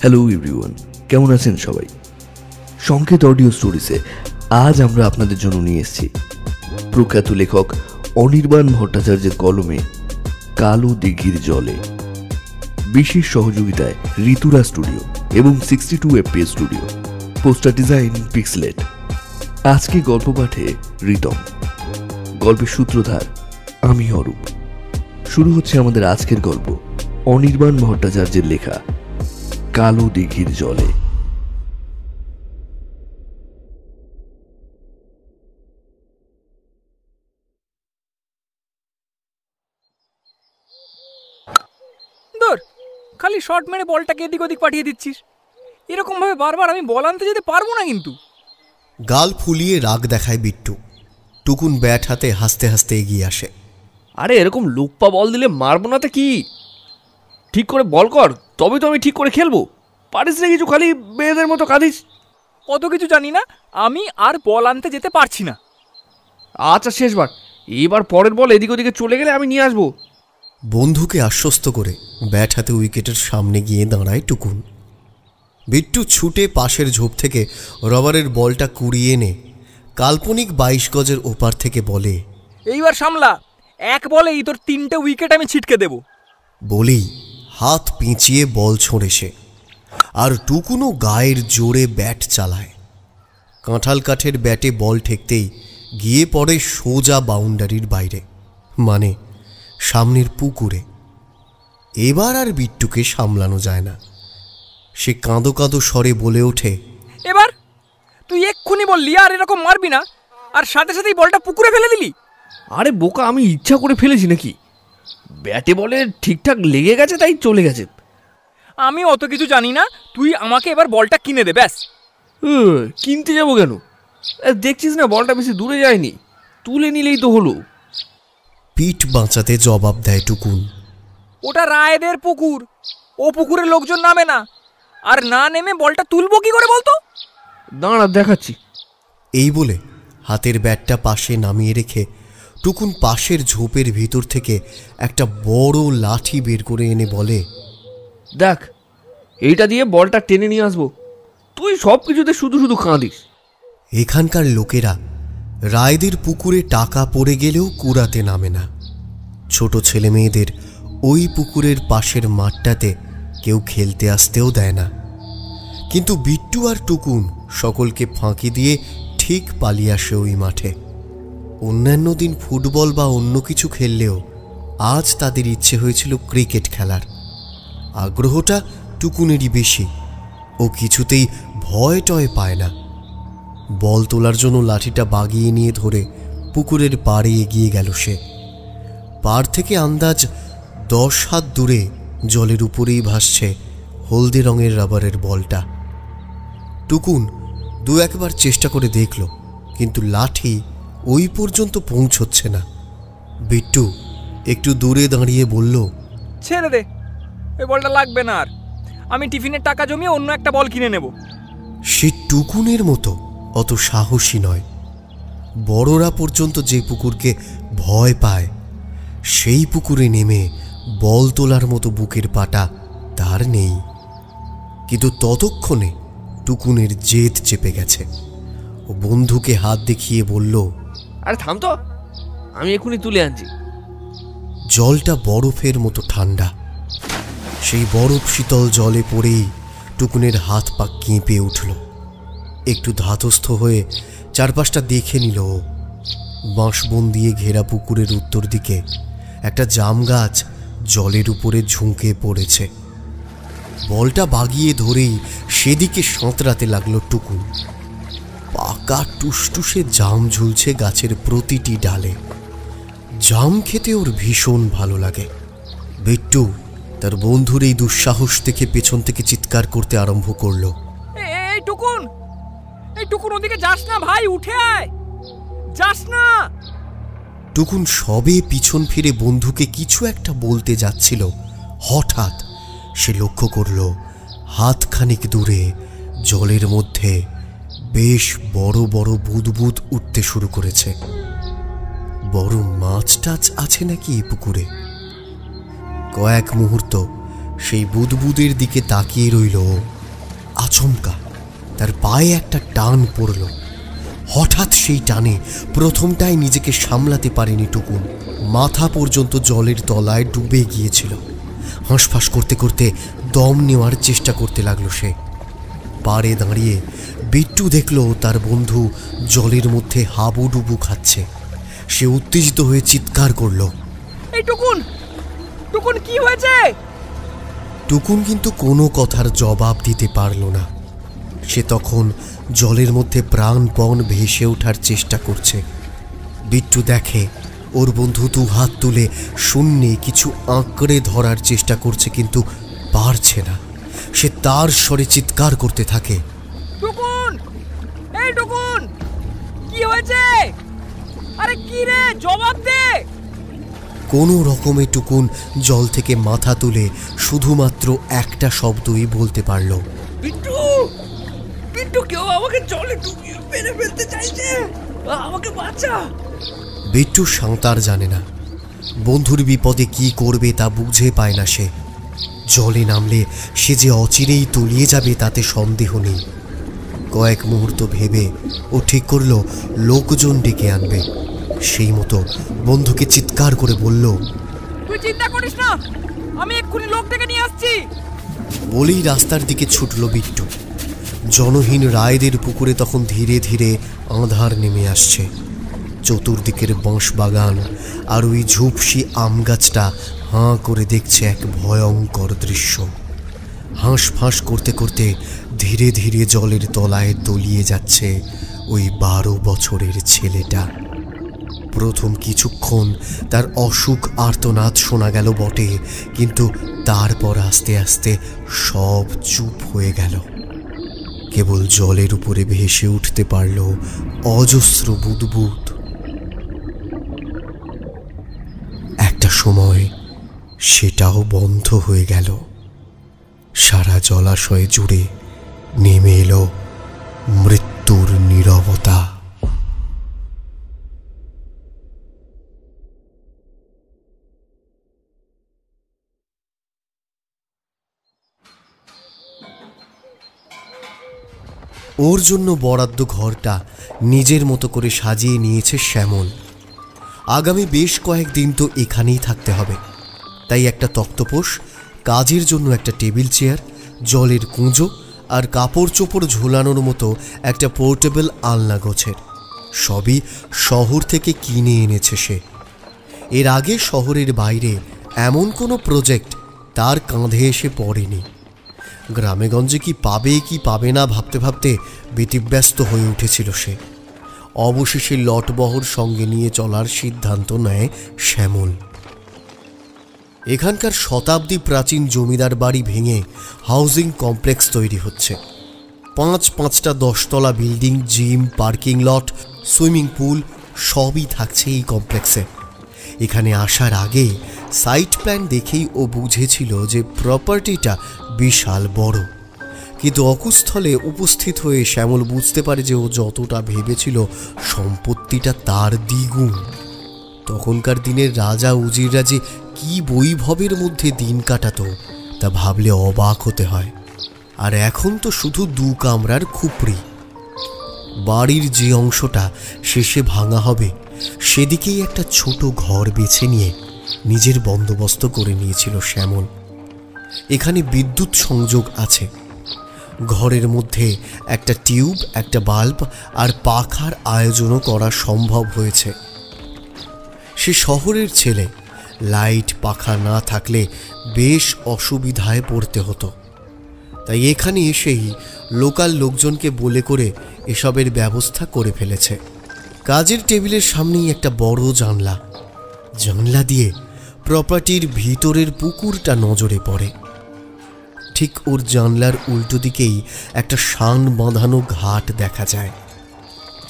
Hello everyone, কেমন আছেন সবাই? সংকেত অডিও স্টোরিজে আজ আমরা আপনাদের জন্য নিয়ে এসেছি প্রখ্যাত লেখক অনির্বাণ ভট্টাচার্যের কলমে কালো দিঘির জলে। বিশেষ সহযোগিতায় ঋতুরা স্টুডিও এবং 62 FPS স্টুডিও। পোস্টার ডিজাইন পিক্সলেট। আজকে গল্প পাঠে রিতম, গল্পের সূত্রধার আমি অরূপ। শুরু হচ্ছে আমাদের আজকের গল্প, অনির্বাণ ভট্টাচার্যের লেখা কালো দিঘির জলে। দূর, খালি শট মেরে বলটাকে এদিক ওদিক পাঠিয়ে দিচ্ছিস। এরকম ভাবে বারবার আমি বল আনতে যেতে পারবো না কিন্তু। গাল ফুলিয়ে রাগ দেখায় বিট্টু। টুকুন ব্যাট হাতে হাসতে হাসতে এগিয়ে আসে। আরে এরকম লুপ্পা বল দিলে মারবো না তো কি? ঠিক করে বল কর, তবে তো আমি ঠিক করে খেলবো। পারিস না কিছু, খালি মেয়েদের মতো কাঁদিস। অত কিছু জানি না, আমি আর বল আনতে যেতে পারছি না। আচ্ছা শেষবার, এবার পরের বল এদিক ওদিকে চলে গেলে আমি নিয়ে আসবো। বন্ধুকে আশ্বস্ত করে ব্যাট হাতে উইকেটের সামনে গিয়ে দাঁড়ায় টুকুন। বিট্টু ছুটে পাশের ঝোপ থেকে রবারের বলটা কুড়িয়ে এনে কাল্পনিক 22 গজের ওপার থেকে বলে, এইবার সামলা, এক বলেই তোর 3টে উইকেট আমি ছিটকে দেব। বলেই হাত পিঁচিয়ে বল ছোঁড়ে সে, আর টুকুনও গায়ের জোরে ব্যাট চালায়। কাঁঠাল কাঠের ব্যাটে বল ঠেকতেই গিয়ে পড়ে সোজা বাউন্ডারির বাইরে, মানে সামনের পুকুরে। এবার আর বিট্টুকে সামলানো যায় না। সে কাঁদো কাঁদো স্বরে বলে ওঠে, এবার তুই এক্ষুনি বললি আর এরকম মারবি না, আর সাথে সাথেই বলটা পুকুরে ফেলে দিলি। আরে বোকা, আমি ইচ্ছা করে ফেলেছি নাকি? ব্যাটে বলে ঠিকঠাক লেগে গেছে তাই চলে গেছে। আমি অত কিছু জানি না, তুই আমাকে এবার বলটা কিনে দে ব্যাস। কিনতে যাবো কেন? দেখছিস না বলটা বেশি দূরে যায়নি, তুলে নিলেই তো হলো। পিঠ বাঁচাতে জবাব দেয় টুকুন, ওটা রায়দের পুকুর, ও পুকুরে লোকজন নামে না, আর না নেমে বলটা তুলবো কি করে বলতো? দাঁড়া দেখাচ্ছি। এই বলে হাতের ব্যাটটা পাশে নামিয়ে রেখে টুকুন পাশের ঝোপের ভিতর থেকে একটা বড় লাঠি বের করে এনে বলে, দেখ, এইটা দিয়ে বলটা টেনে নিয়ে আসবো। তুই সব কিছুতে শুধু শুধু কাঁদিস। এখানকার লোকেরা রায়দের পুকুরে টাকা পড়ে গেলেও কুড়াতে নামে না। ছোট ছেলে মেয়েদের ওই পুকুরের পাশের মাঠটাতে কেউ খেলতে আসতেও দেয় না। কিন্তু বিট্টু আর টুকুন সকলকে ফাঁকি দিয়ে ঠিক পালিয়ে আসে ওই মাঠে। অন্যান্য দিন ফুটবল বা অন্য কিছু খেললেও আজ তাদের ইচ্ছে হয়েছিল ক্রিকেট খেলার। আগ্রহটা টুকুনেরই বেশি। ও কিছুতেই ভয় টয় পায় না। বল তোলার জন্য লাঠিটা বাগিয়ে নিয়ে ধরে পুকুরের পাড়ে এগিয়ে গেল সে। পাড় থেকে আন্দাজ 10 হাত দূরে জলের উপরেই ভাসছে হলদে রঙের রাবারের বলটা। টুকুন 2-1বার চেষ্টা করে দেখল, কিন্তু লাঠি ওই পর্যন্ত পৌঁছচ্ছে না। বিট্টু একটু দূরে দাঁড়িয়ে বলল, ছেড়ে দে, ওই বলটা লাগবে না আর। আমি টিফিনের টাকা জমিয়ে অন্য একটা বল কিনে নেব। সে টুকুনের মতো অত সাহসী নয়। বড়রা পর্যন্ত যে পুকুরকে ভয় পায়, সেই পুকুরে নেমে বল তোলার মতো বুকের পাটা তার নেই। কিন্তু ততক্ষণে টুকুনের জেদ চেপে গেছে। ও বন্ধুকে হাত দেখিয়ে বলল, আরে থাম তো, আমি এক্ষুনি তুলে আনছি। জলটা বরফের মতো ঠান্ডা। সেই বরফ শীতল জলে পড়েই টুকুনের হাত পা কেঁপে উঠল। একটু ধাতস্থ হয়ে চারপাশটা দেখে নিল। বাঁশবন দিয়ে ঘেরা পুকুরের উত্তর দিকে একটা জাম গাছ জলের উপরে ঝুঁকে পড়েছে। বলটা বাগিয়ে ধরেই সেদিকে সাঁতরাতে লাগলো টুকুন। পাকা টুসটুসে জাম ঝুলছে গাছের প্রতিটি ডালে। জাম খেতে ওর ভীষণ ভালো লাগে। বিট্টু তার বন্ধুর এই দুঃসাহস দেখে পেছন থেকে চিৎকার করতে আরম্ভ করলো, এই টুকুন, এই টুকুন, ওদিকে যাস না ভাই, উঠে আয়, যাস না। টুকুন সবে পিছন ফিরে বন্ধুকে কিছু একটা বলতে যাচ্ছিল, হঠাৎ সে লক্ষ্য করল হাতখানিক দূরে জলের মধ্যে বেশ বড় বড় বুদবুদ উঠতে শুরু করেছে। বড় মাছ টাছ আছে নাকি এই পুকুরে? কয়েক মুহূর্ত সেই বুদবুদের দিকে তাকিয়ে রইল। আচমকা তার পায়ে একটা টান পড়ল। হঠাৎ সেই টানে প্রথমটাই নিজেকে সামলাতে পারেনি টুকুন। মাথা পর্যন্ত জলের তলায় ডুবে গিয়েছিল। হাঁসফাঁস করতে করতে দম নেওয়ার চেষ্টা করতে লাগলো সে। পাড়ে দাঁড়িয়ে বিট্টু দেখল তার বন্ধু জলের মধ্যে হাবুডুবু খাচ্ছে। সে উত্তেজিত হয়ে চিৎকার করল, এই টুকুন, টুকুন কি হয়েছে? টুকুন কিন্তু কোনো কথার জবাব দিতে পারল না। সে তখন জলের মধ্যে প্রাণপণ ভেসে ওঠার চেষ্টা করছে। বিট্টু দেখে ওর বন্ধু দু হাত তুলে শূন্যে কিছু আঁকড়ে ধরার চেষ্টা করছে, কিন্তু পারছে না। সে তার স্বরে চিৎকার করতে থাকে, টুকুন, এই টুকুন, কি হয়েছে? আরে কি রে, জবাব দে। কোনো রকমে টুকুন জল থেকে মাথা তুলে শুধুমাত্র একটা শব্দই বলতে পারল, বিট্টু, বিট্টু, কেউ আমাকে জলে ডুবিয়ে মেরে ফেলতে চাইছে, আমাকে বাঁচা। বিট্টু সাঁতার জানে না। বন্ধুর বিপদে কি করবে তা বুঝে পায় না সে। জলে নামলে সে যে অচিরেই তলিয়ে যাবে তাতে সন্দেহ নেই। কয়েক মুহূর্ত ভেবে ও ঠিক করল লোকজন ডেকে আনবে। সেই মতো বন্ধুকে চিৎকার করে বলল, তুই চিন্তা করিস না, আমি এক্ষুনি লোক ডেকে নিয়ে আসছি। বলেই রাস্তার দিকে ছুটল বিট্টু। জনহীন রায়দের পুকুরে তখন ধীরে ধীরে আঁধার নেমে আসছে। চতুর্দিকের বাঁশ বাগান আর ওই ঝুপসি আম গাছটা হাঁ করে দেখছে এক ভয়ঙ্কর দৃশ্য। হাঁসফাঁস করতে করতে ধীরে ধীরে জলের তলায় তলিয়ে যাচ্ছে ওই 12 বছরের ছেলেটা। প্রথম কিছুক্ষণ তার অসুখ আর্তনাদ শোনা গেল বটে, কিন্তু তারপর আস্তে আস্তে সব চুপ হয়ে গেল। কেবল জলের উপরে ভেসে উঠতে পারল অজস্র বুদবুদ। একটা সময় সেটাও বন্ধ হয়ে গেল। সারা জলাশয় জুড়ে নেমে এলো মৃত্যুর নীরবতা। ওর জন্য বরাদ্দ ঘরটা নিজের মতো করে সাজিয়ে নিয়েছে শ্যামল। আগামী বেশ কয়েকদিন তো এখানেই থাকতে হবে, তাই একটা তক্তপোষ, কাজের জন্য একটা টেবিল চেয়ার, জলের কুঁজো আর কাপড় চোপড় ঝোলানোর মতো একটা পোর্টেবল আলনা গোছের সবই শহর থেকে কিনে এনেছে সে। এর আগে শহরের বাইরে এমন কোনো প্রজেক্ট তার কাঁধে এসে পড়েনি। গ্রামেগঞ্জে কি পাবে কি পাবে না ভাবতে ভাবতে ব্যতিব্যস্ত হয়ে উঠেছিল সে। অবশেষে লটবহর সঙ্গে নিয়ে চলার সিদ্ধান্ত নেয় শ্যামল। এখানকার শতাব্দী প্রাচীন জমিদার বাড়ি ভেঙে হাউজিং কমপ্লেক্স তৈরি হচ্ছে। 5-5টা 10তলা building, gym, parking lot, swimming pool সবই থাকছে এই কমপ্লেক্সে। এখানে আসার আগে সাইট প্ল্যান দেখেই ও বুঝেছিল যে প্রপার্টিটা বিশাল বড়, কিন্তু অকুস্থলে উপস্থিত হয়ে শ্যামল বুঝতে পারে যে ও যতটা ভেবেছিল সম্পত্তিটা তার দ্বিগুণ। তখনকার দিনের রাজা উজিররা যে কি বৈভবের মধ্যে দিন কাটাতো তা ভাবলে অবাক হতে হয়। আর এখন তো শুধু 2 কামরার খুপড়ি। বাড়ির যে অংশটা শেষে ভাঙা হবে সেদিকেই একটা ছোট ঘর বেছে নিয়ে নিজের বন্দোবস্ত করে নিয়েছিল শ্যামল। এখানে বিদ্যুৎ সংযোগ আছে। ঘরের মধ্যে একটা টিউব, একটা বাল্ব আর পাখার আয়োজনও করা সম্ভব হয়েছে। সে শহরের ছেলে, লাইট পাখা না থাকলে বেশ অসুবিধায় পড়তে হতো। তাই এখানে এসেই লোকাল লোকজনকে বলে করে এসবের ব্যবস্থা করে ফেলেছে। কাজের টেবিলের সামনেই একটা বড় জানলা। জানলা দিয়ে প্রপার্টির ভিতরের পুকুরটা নজরে পড়ে। ঠিক ওর জানলার উল্টো দিকেই একটা শান বাঁধানো ঘাট দেখা যায়।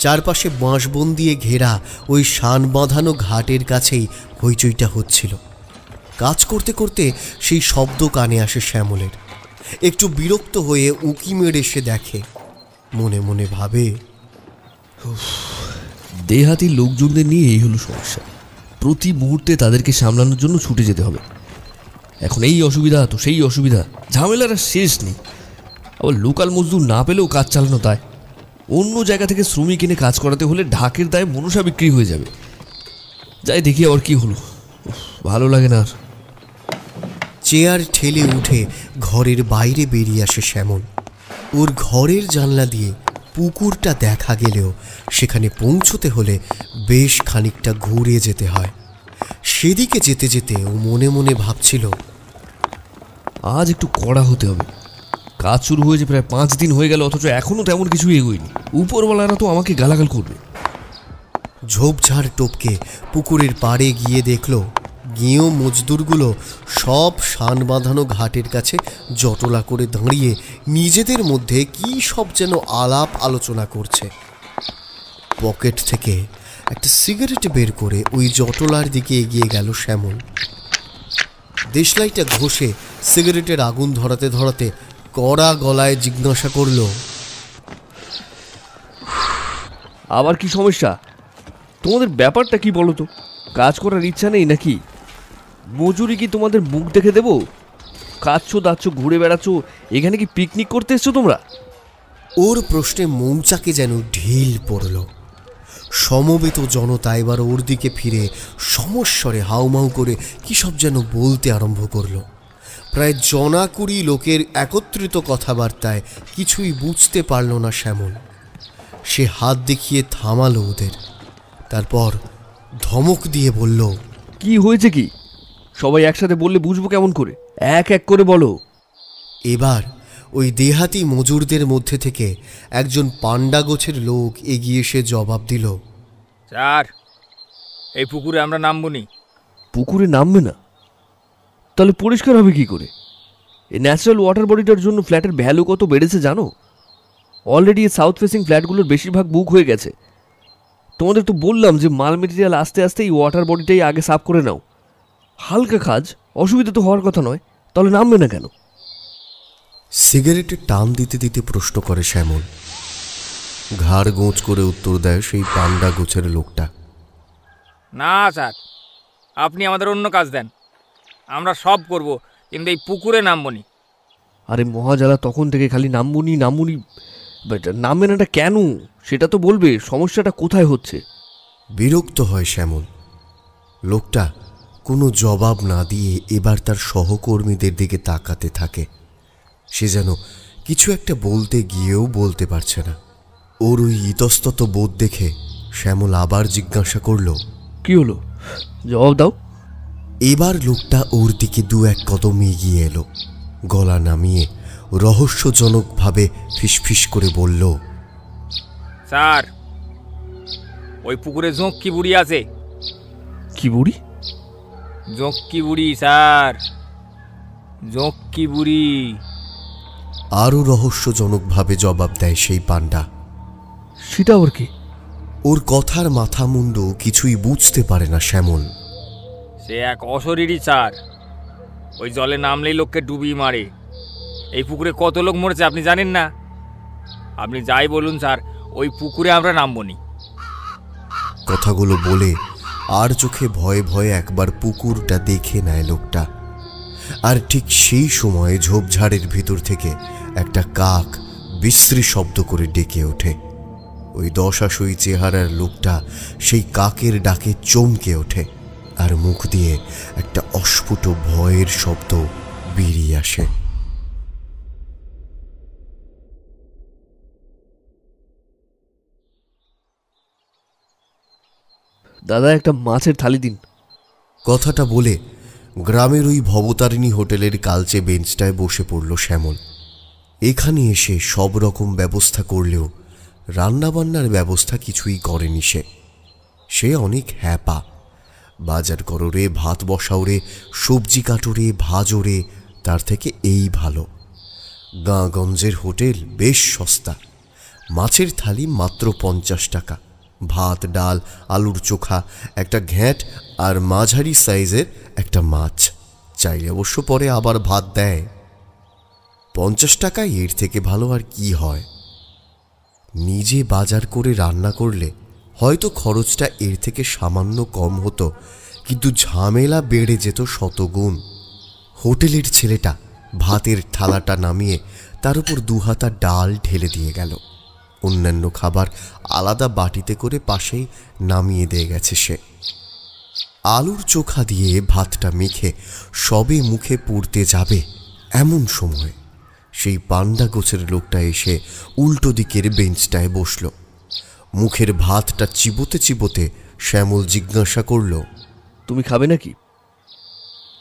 চারপাশে বাঁশবন দিয়ে ঘেরা ওই শান বাঁধানো ঘাটের কাছেই হইচইটা হচ্ছিল। কাজ করতে করতে সেই শব্দ কানে আসে শ্যামলের। একটু বিরক্ত হয়ে উঁকি মেরে সে দেখে, মনে মনে ভাবে, দেহাতি লোকজনদের নিয়ে এই হলো সমস্যা। প্রতি মুহূর্তে তাদেরকে সামলানোর জন্য ছুটে যেতে হবে। এখন এই অসুবিধা তো সেই অসুবিধা, ঝামেলার আর শেষ নেই। আবার লোকাল মজদুর না পেলেও কাজ চালানো দায়। অন্য জায়গা থেকে শ্রমিক এনে কাজ করাতে হলে ঢাকের দায়ে মনসা বিক্রি হয়ে যাবে। যাই দেখি আবার কি হলো, ভালো লাগে না আর। চেয়ার ঠেলে উঠে ঘরের বাইরে বেরিয়ে আসে শ্যামল। ওর ঘরের জানলা দিয়ে পুকুরটা দেখা গেলেও সেখানে পৌঁছতে হলে বেশ খানিকটা ঘুরে যেতে হয়। সেদিকে যেতে যেতে ও মনে মনে ভাবছিল, আজ একটু কড়া হতে হবে। কাজ শুরু হয়েছে প্রায় 5 দিন হয়ে গেল, অথচ এখনও তেমন কিছুই এগোয়নি। উপরওয়ালারা তো আমাকে গালাগাল করবে। ঝোপঝাড় টপকে পুকুরের পাড়ে গিয়ে দেখল গিয়েও মজদুরগুলো সব শান বাঁধানো ঘাটের কাছে জটলা করে দাঁড়িয়ে নিজেদের মধ্যে কি সব যেন আলাপ আলোচনা করছে। পকেট থেকে একটা সিগারেট বের করে ওই জটলার দিকে এগিয়ে গেল শ্যামল। দেশলাইটা ঘষে সিগারেটের আগুন ধরাতে ধরাতে কড়া গলায় জিজ্ঞাসা করল, আবার কি সমস্যা? তোমাদের ব্যাপারটা কি বলো তো? কাজ করার ইচ্ছা নেই নাকি? মজুরি কি তোমাদের মুখ দেখে দেবো? কাচ্ছো দাচ্ছো, ঘুরে বেড়াচ্ছ, এখানে কি পিকনিক করতে এসছো তোমরা? ওর প্রশ্নে মৌচাকে যেন ঢিল পড়ল। সমবেত জনতা এবার ওর দিকে ফিরে সমস্বরে হাউমাউ করে কি সব যেন বলতে আরম্ভ করল। প্রায় 20 লোকের একত্রিত কথাবার্তায় কিছুই বুঝতে পারল না শ্যামল। সে হাত দেখিয়ে থামালো ওদের, তারপর ধমক দিয়ে বলল, কি হয়েছে কি? সবাই একসাথে বললে বুঝবো কেমন করে? এক এক করে বলো। এবার ওই দেহাতি মজুরদের মধ্যে থেকে একজন পান্ডা গোছের লোক এগিয়ে এসে জবাব দিল, স্যার, এই পুকুরে আমরা নামবনি। পুকুরে নামবে না? তাহলে পরিষ্কার হবে কি করে? এই ন্যাচারাল ওয়াটার বডিটার জন্য ফ্ল্যাটের ভ্যালু কত বেড়েছে জানো? অলরেডি এই সাউথ ফেসিং ফ্ল্যাটগুলোর বেশিরভাগ বুক হয়ে গেছে। তোমাদের তো বললাম যে মাল মেটেরিয়াল আস্তে আস্তে এই ওয়াটার বডিটাই আগে সাফ করে নাও। হালকা কাজ, অসুবিধা তো হওয়ার কথা নয়, তাহলে নামবে না কেন? সিগারেটে টান দিতে দিতে প্রশ্ন করে শ্যামল। ঘাড় গোঁচ করে উত্তর দেয় সেই পান্ডা গোছের লোকটা, না স্যার, আপনি আমাদের অন্য কাজ দেন, আমরা সব করব, কিন্তু এই পুকুরে নামবনি। আরে মহাজালা, তখন থেকে খালি নামবুনি নামবুনি। নামবে নাটা কেন সেটা তো বলবে। সমস্যাটা কোথায় হচ্ছে? বিরক্ত হয় শ্যামল। লোকটা কোনো জবাব না দিয়ে এবার তার সহকর্মীদের দিকে তাকাতে থাকে। সে যেন কিছু একটা বলতে গিয়েও বলতে পারছে না। ওর ওই ইতস্তত বোধ দেখে শ্যামল আবার জিজ্ঞাসা করল, কি হলো? জবাব দাও। এবার লোকটা ওর দিকে 2-1 কদম এগিয়ে এলো। গলা নামিয়ে রহস্যজনকভাবে ফিসফিস করে বলল, স্যার, ওই পুকুরে জোঁকি বুড়ি আছে। কি বুড়ি? জোঁকি বুড়ি স্যার, জোঁকি বুড়ি। আরও রহস্যজনকভাবে জবাব দেয় সেই পান্ডা। সেটা আবার কি? ওর কথার মাথা মুন্ডু কিছুই বুঝতে পারে না শ্যামল। সে এক অশরীরই স্যার, ওই জলে নামলেই লোককে ডুবিয়ে মারে। এই পুকুরে কত লোক মরেছে আপনি জানেন না? আপনি যাই বলুন স্যার, ওই পুকুরে আমরা নামবনি। কথাগুলো বলে আর চোখে ভয়ে ভয়ে একবার পুকুরটা দেখে নেয় লোকটা। আর ঠিক সেই সময় ঝোপঝাড়ের ভিতর থেকে একটা কাক বিশ্রী শব্দ করে ডেকে ওঠে। ওই দশাশই চেহারার লোকটা সেই কাকের ডাকে চমকে ওঠে, আর মুখ দিয়ে একটা অস্ফুট ভয়ের শব্দ বেরিয়ে আসে। দাদা, একটা মাছের থালি দিন। কথাটা বলে গ্রামের ওই ভবতারিণী হোটেলের কালচে বেঞ্চটায় বসে পড়ল শ্যামল। এখানে এসে সব রকম ব্যবস্থা করলেও রান্নাবান্নার ব্যবস্থা কিছুই করেনি সে। সে অনেক হ্যাপা। বাজার করো রে, ভাত বসাও রে, সবজি কাটো রে, ভাজো রে, তার থেকে এই ভালো। গাঁগঞ্জের হোটেল বেশ সস্তা। মাছের থালি মাত্র 50 টাকা। ভাত, ডাল, আলুর চোখা, একটা ঘ্যাঁট আর মাঝারি সাইজের একটা মাছ। চাইলে অবশ্য পরে আবার ভাত দেয়। 50 টাকায় এর থেকে ভালো আর কি হয়? নিজে বাজার করে রান্না করলে হয়তো খরচটা এর থেকে সামান্য কম হতো, কিন্তু ঝামেলা বেড়ে যেত শতগুণ। হোটেলের ছেলেটা ভাতের থালাটা নামিয়ে তার উপর 2 হাতা ডাল ঢেলে দিয়ে গেল। অন্যান্য খাবার আলাদা বাটিতে করে পাশেই নামিয়ে দিয়ে গেছে সে। আলুর চোখা দিয়ে ভাতটা মেখে সবে মুখে পুড়তে যাবে এমন সময় সেই পান্ডা গোছের লোকটা এসে উল্টো দিকের বেঞ্চটায় বসল। মুখের ভাতটা চিবোতে চিবোতে শ্যামল জিজ্ঞাসা করল, তুমি খাবে নাকি?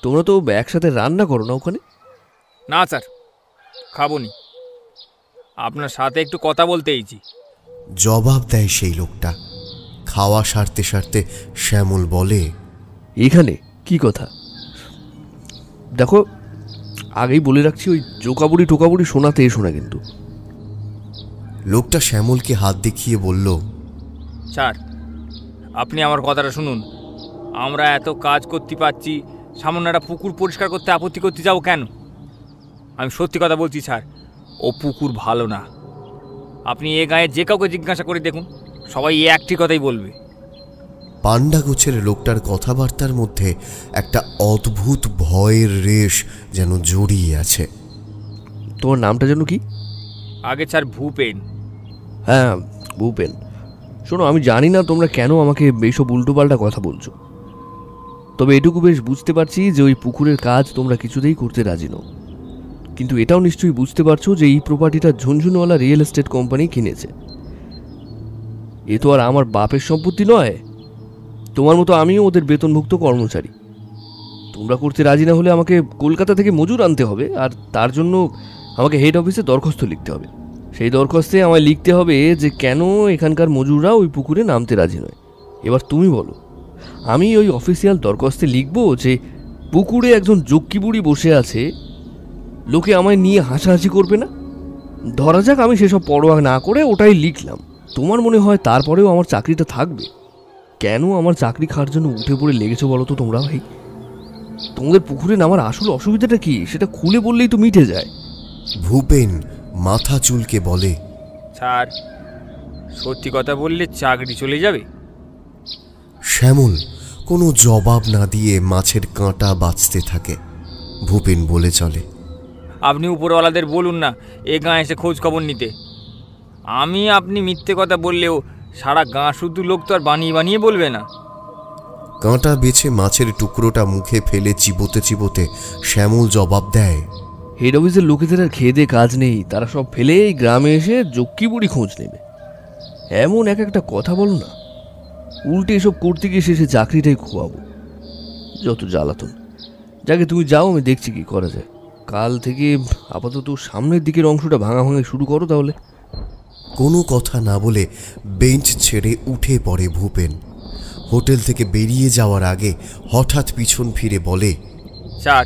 তোমরা তো একসাথে রান্না করো না ওখানে? না স্যার, খাবো নি, আপনার সাথে একটু কথা বলতে এইছি। জবাব দেয় সেই লোকটা। খাওয়া সারতে সারতে শ্যামল বলে, এখানে কি কথা? দেখো, আগেই বলে রাখছি, ওই জোকাবুড়ি টোকাবুড়ি শোনাতে এসো না কিন্তু। লোকটা শ্যামলকে হাত দেখিয়ে বলল, স্যার, আপনি আমার কথাটা শুনুন। আমরা এত কাজ করতে পারছি, সামান্য একটা পুকুর পরিষ্কার করতে আপত্তি করতে যাবো কেন? আমি সত্যি কথা বলছি স্যার, ও পুকুর ভালো না। আপনি এ গায়ে যে কাউকে জিজ্ঞাসা করে দেখুন, সবাই এই একটি কথাই বলবে। পান্ডা গোছের লোকটার কথাবার্তার মধ্যে একটা অদ্ভুত ভয়ের রেশ যেন জড়িয়ে আছে। তোমার নামটা যেন কি? আগে স্যার ভূপেন। হ্যাঁ, ভূপেন। শোনো, আমি জানি না তোমরা কেন আমাকে এইসব উল্টোপাল্টা কথা বলছো, তবে এটুকু বেশ বুঝতে পারছি যে ওই পুকুরের কাজ তোমরা কিছুতেই করতে রাজি নও। কিন্তু এটাও নিশ্চয়ই বুঝতে পারছো যে এই প্রপার্টিটা ঝুনঝুনওয়ালা রিয়েল এস্টেট কোম্পানি কিনেছে। এ তো আর আমার বাপের সম্পত্তি নয়। তোমার মতো আমিও ওদের বেতনভুক্ত কর্মচারী। তোমরা করতে রাজি না হলে আমাকে কলকাতা থেকে মজুর আনতে হবে, আর তার জন্য আমাকে হেড অফিসে দরখাস্ত লিখতে হবে। সেই দরখাস্তে আমায় লিখতে হবে যে কেন এখানকার মজুররা ওই পুকুরে নামতে রাজি নয়। এবার তুমি বলো, আমি ওই অফিসিয়াল দরখাস্তে লিখব যে পুকুরে একজন জক্কি বুড়ি বসে আছে, লোকে আমায় নিয়ে হাসাহাসি করবে না? ধরা যাক আমি সেসব পরোয়া না করে ওটাই লিখলাম। তোমার মনে হয় তারপরেও আমার চাকরিটা থাকবে? কেন আমার চাকরি খাওয়ার জন্য উঠে পড়ে লেগেছো বলো তো তোমরা ভাই? তোমাদের পুকুরে নামার আসল অসুবিধাটা কি সেটা খুলে বললেই তো মিটে যায়। ভূপেন মাথা চুলকে বলে, স্যার, সত্যি কথা বললে চাকরি চলে যাবে। শ্যামল কোনো জবাব না দিয়ে মাছের কাঁটা বাঁচতে থাকে। ভূপেন বলে চলে, আপনি উপরওয়ালাদের বলুন না এ গাঁ এসে খোঁজ খবর নিতে। আপনি মিথ্যে কথা বললেও সারা গাঁ শুধু লোক তো আর বানিয়ে বানিয়ে বলবে না। কাঁটা বেছে মাছের টুকরোটা মুখে ফেলে চিবোতে চিবোতে শ্যামল জবাব দেয়, হেড অফিসের লোকেদের আর খেয়ে দিয়ে কাজ নেই, তারা সব ফেলে এই গ্রামে এসে জক্কি বুড়ি খোঁজ নেবে। এমন এক একটা কথা বল না, উল্টে এসব করতে গিয়ে শেষে চাকরিটাই খোয়াবো। যত জ্বালাতন। যাকে তুমি যাও, আমি দেখছি কি করা যায়। কাল থেকে আপাতত সামনের দিকের অংশটা ভাঙা ভাঙা শুরু করো তাহলে। কোনো কথা না বলে বেঞ্চ ছেড়ে উঠে পড়ে ভূপেন। হোটেল থেকে বেরিয়ে যাওয়ার আগে হঠাৎ পিছন ফিরে বলে, স্যার,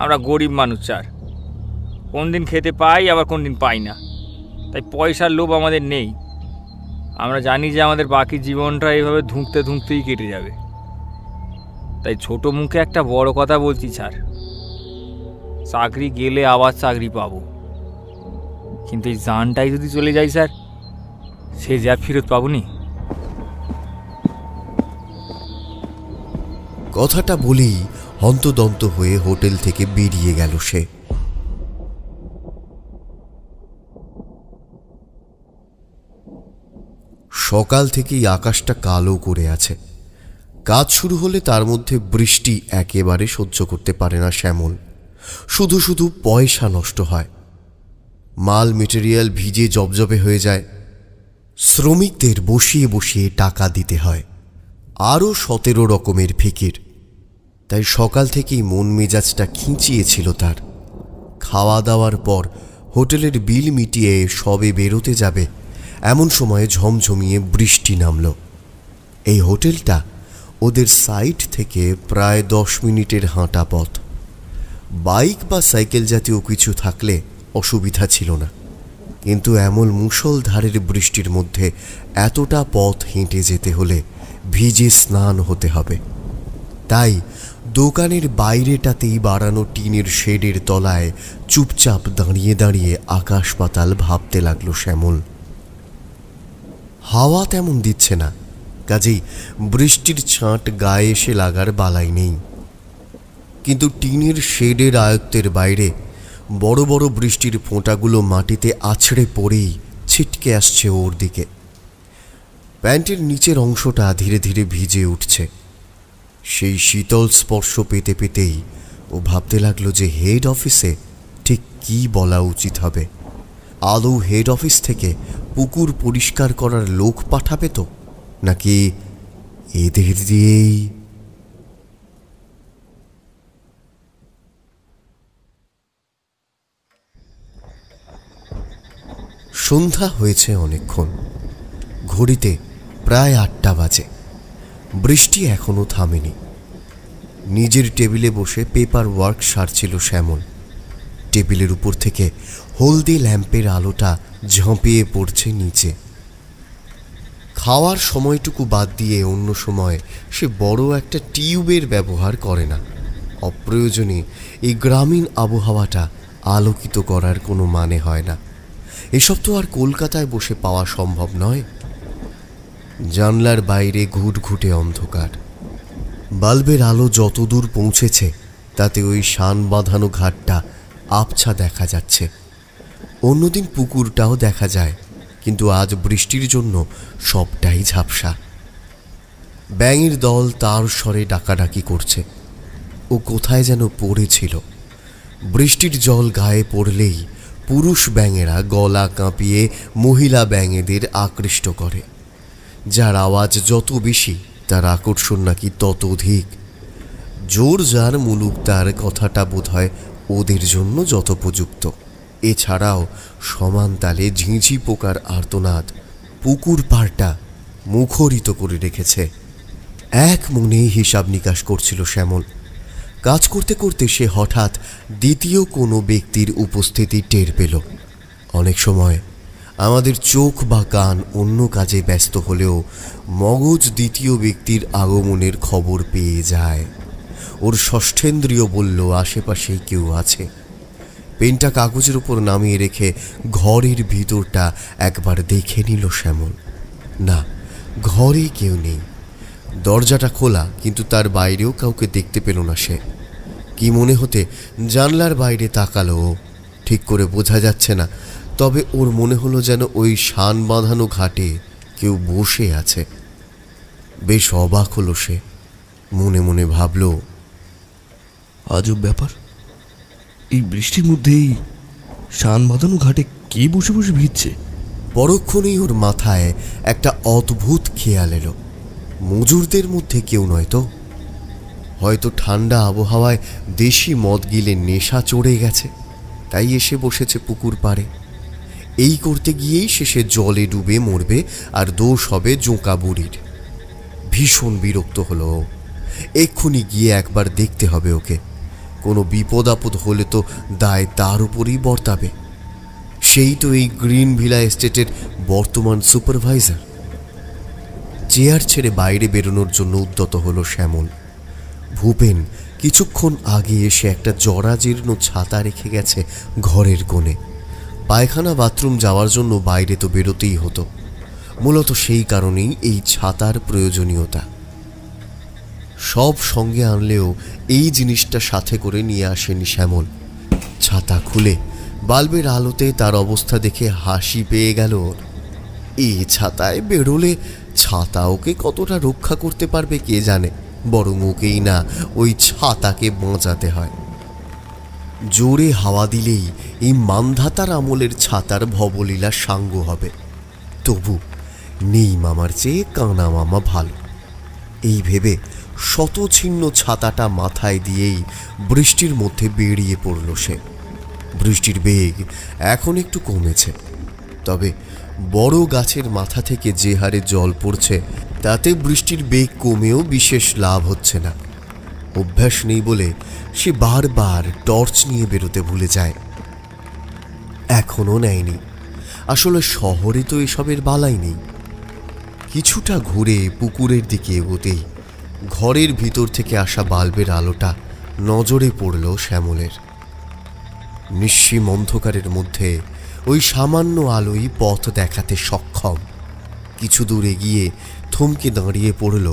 আমরা গরিব মানুষ স্যার, কোন দিন খেতে পাই আবার কোন দিন পাই না, তাই পয়সার লোভ আমাদের নেই। আমরা জানি যে আমাদের বাকি জীবনটা এইভাবে ধুঁকতে ধুঁকতেই কেটে যাবে। তাই ছোট মুখে একটা বড় কথা বলছি স্যার, চাকরি গেলে আবার চাকরি পাবো, কিন্তু এই জানটাই যদি চলে যায় স্যার, সে যে আর ফেরত পাবো নি। কথাটা বলেই হন্তদন্ত হয়ে হোটেল থেকে বেরিয়ে গেল সে। সকাল থেকেই আকাশটা কালো করে আছে। কাজ শুরু হলে তার মধ্যে বৃষ্টি একেবারে সহ্য করতে পারে না শ্যামল। শুধু শুধু পয়সা নষ্ট হয়, মাল মেটেরিয়াল ভিজে জবজবে হয়ে যায়, শ্রমিকদের বসিয়ে বসিয়ে টাকা দিতে হয়, আরও 17 রকমের ফিকির। তাই সকাল থেকেই মন মেজাজটা খিঁচিয়েছিল তার। খাওয়া দাওয়ার পর হোটেলের বিল মিটিয়ে সবে বেরোতে যাবে এমন সময়ে ঝমঝমিয়ে বৃষ্টি নামল। এই হোটেলটা ওদের সাইট থেকে প্রায় 10 মিনিটের হাঁটা পথ। বাইক বা সাইকেল জাতীয় কিছু থাকলে অসুবিধা ছিল না, কিন্তু এমন মুষলধারের বৃষ্টির মধ্যে এতটা পথ হেঁটে যেতে হলে ভিজে স্নান হতে হবে। তাই দোকানের বাইরেটাতেই বাড়ানো টিনের শেডের তলায় চুপচাপ দাঁড়িয়ে দাঁড়িয়ে আকাশ পাতাল ভাবতে লাগলো শ্যামল। হাওয়া তেমন দিচ্ছে না, কাজেই বৃষ্টির ছাঁট গায়ে এসে লাগার বালাই নেই। কিন্তু টিনের শেডের আয়ত্তের বাইরে বড় বড় বৃষ্টির ফোঁটাগুলো মাটিতে আছড়ে পড়েই ছিটকে আসছে ওর দিকে। প্যান্টের নিচের অংশটা ধীরে ধীরে ভিজে উঠছে। সেই শীতল স্পর্শ পেতে পেতেই ও ভাবতে লাগলো যে হেড অফিসে ঠিক কী বলা উচিত হবে। আদৌ হেড অফিস থেকে পুকুর পরিষ্কার করার লোক পাঠাবে তো, নাকি এদের দিয়েই? সন্ধ্যা হয়েছে অনেকক্ষণ, ঘড়িতে প্রায় 8টা বাজে। বৃষ্টি এখনো থামেনি। নিজের টেবিলে বসে পেপার ওয়ার্ক সারছিল শ্যামল। টেবিলের উপর থেকে হলদে ল্যাম্পের আলোটা ঝাঁপিয়ে পড়ছে নিচে। খাওয়ার সময়টুকু বাদ দিয়ে অন্য সময় সে বড় একটা টিউবের ব্যবহার করে না। অপ্রয়োজনে এই গ্রামীণ আবহাওয়াটা আলোকিত করার কোনো মানে হয় না। এসব তো আর কলকাতায় বসে পাওয়া সম্ভব নয়। জানলার বাইরে ঘুটঘুটে অন্ধকার। বাল্বের আলো যতদূর পৌঁছেছে তাতে ওই শান বাঁধানো ঘাটটা আবছা দেখা যাচ্ছে। অন্যদিন পুকুরটাও দেখা যায়, কিন্তু আজ বৃষ্টির জন্য সবটাই ঝাপসা। ব্যাঙের দল তার স্বরে ডাকাডাকি করছে। ও কোথায় যেন পড়েছিল। বৃষ্টির জল গায়ে পড়লেই পুরুষ ব্যাঙেরা গলা কাঁপিয়ে মহিলা ব্যাঙেদের আকৃষ্ট করে। যার আওয়াজ যত বেশি তার আকর্ষণ নাকি তত অধিক। জোর যার মুলুক তার কথাটা বোধহয় ওদের জন্য যথোপযুক্ত। এছাড়াও সমান তালে ঝিঁঝি পোকার আর্তনাদ পুকুর পাড়টা মুখরিত করে রেখেছে। এক মনে হিসাব নিকাশ করছিল শ্যামল। কাজ করতে করতে সে হঠাৎ দ্বিতীয় কোনো ব্যক্তির উপস্থিতি টের পেল। অনেক সময় আমাদের চোখ বা কান অন্য কাজে ব্যস্ত হলেও মগজ দ্বিতীয় ব্যক্তির আগমনের খবর পেয়ে যায়। ওর ষষ্ঠেন্দ্রিয় বলল আশেপাশে কেউ আছে। পেনটা কাগজের উপর নামিয়ে রেখে ঘরের ভিতরটা একবার দেখে নিল শ্যামল। না, ঘরে কেউ নেই। দরজাটা খোলা, কিন্তু তার বাইরেও কাউকে দেখতে পেল না সে। কি মনে হতে জানলার বাইরে তাকালো। ঠিক করে বোঝা যাচ্ছে না, তবে ওর মনে হলো যেন ওই শান বাঁধানো ঘাটে কেউ বসে আছে। বেশ অবাক হলো সে। মনে মনে ভাবল, আজব ব্যাপার, এই বৃষ্টির মধ্যেই শান বাঁধানো ঘাটে কে বসে বসে ভিজছে? পরক্ষণেই ওর মাথায় একটা অদ্ভুত খেয়াল এলো। মজুরদের মধ্যে কেউ নয় তো? হয়তো ঠান্ডা আবহাওয়ায় দেশি মদ গিলে নেশা চড়ে গেছে, তাই এসে বসেছে পুকুর পাড়ে। এই করতে গিয়েই শেষে জলে ডুবে মরবে, আর দোষ হবে জোঁকা বুড়ির। ভীষণ বিরক্ত হলো। এক্ষুনি গিয়ে একবার দেখতে হবে ওকে। কোনো বিপদ আপদ হলে তো দায় তার উপরই বর্তাবে। সেই তো এই গ্রিন ভিলা এস্টেটের বর্তমান সুপারভাইজার। চেয়ার ছেড়ে বাইরে বেরোনোর জন্য উদ্যত হলো শ্যামল। ভূপেন কিছুক্ষণ আগে এসে একটা জরাজীর্ণ ছাতা রেখে গেছে ঘরের কোণে। পায়খানা বাথরুম যাওয়ার জন্য বাইরে তো বেরোতেই হতো। মূলত সেই কারণেই এই ছাতার প্রয়োজনীয়তা। সব সঙ্গে আনলেও এই জিনিসটা সাথে করে নিয়ে আসেনি শ্যামল। ছাতা খুলে বাল্বের আলোতে তার অবস্থা দেখে হাসি পেয়ে গেল ওর। এই ছাতায় বেরোলে ছাতা ওকে কতটা রক্ষা করতে পারবে কে জানে, বরং ওকেই না ওই ছাতাকে বাঁচাতে হয়। জোরে হাওয়া দিলেই এই মান্ধাতার আমলের ছাতার ভবলীলা সাঙ্গ হবে। তবু নেই মামার চেয়ে কানা মামা ভালো, এই ভেবে শতছিন্ন ছাতাটা মাথায় দিয়েই বৃষ্টির মধ্যে বেরিয়ে পড়ল সে। বৃষ্টির বেগ এখন একটু কমেছে, তবে বড় গাছের মাথা থেকে যে হারে জল পড়ছে তাতে বৃষ্টির বেগ কমেও বিশেষ লাভ হচ্ছে না। অভ্যাস নেই বলে সে বারবার টর্চ নিয়ে বেরোতে ভুলে যায়। এখনও নেয়নি। আসলে শহরে তো এসবের বালাই নেই। কিছুটা ঘুরে পুকুরের দিকে এগোতেই ঘরের ভিতর থেকে আসা বাল্বের আলোটা নজরে পড়ল শ্যামলের। নিশ্চিম অন্ধকারের মধ্যে ওই সামান্য আলোই পথ দেখাতে সক্ষম। কিছু দূর এগিয়ে থমকে দাঁড়িয়ে পড়ল।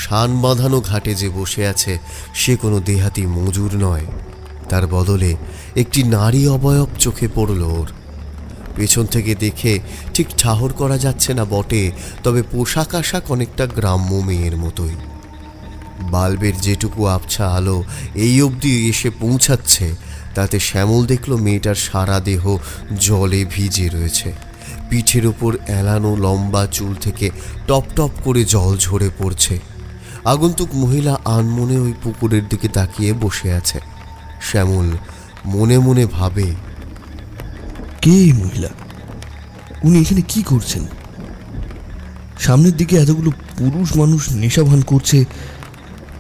শান বাঁধানো ঘাটে যে বসে আছে সে কোনো দেহাতি মজুর নয়, তার বদলে একটি নারী অবয়ব চোখে পড়ল ওর। পেছন থেকে দেখে ঠিক ঠাহর করা যাচ্ছে না বটে, তবে পোশাক আশাক অনেকটা গ্রাম্য মেয়ের মতোই। বাল্বের যেটুকু আবছা আলো এই অবধি এসে পৌঁছাচ্ছে, তাতে শ্যামল দেখল মেয়েটার সারা দেহ জলে ভিজে রয়েছে। পিঠের ওপর এলানো লম্বা চুল থেকে টপ টপ করে জল ঝরে পড়ছে। আগন্তুক মহিলা আনমনে ওই পুকুরের দিকে তাকিয়ে বসে আছে। শ্যামল মনে মনে ভাবে, কে এই মহিলা? উনি এখানে কি করছেন? সামনের দিকে এতগুলো পুরুষ মানুষ নেশাভান করছে,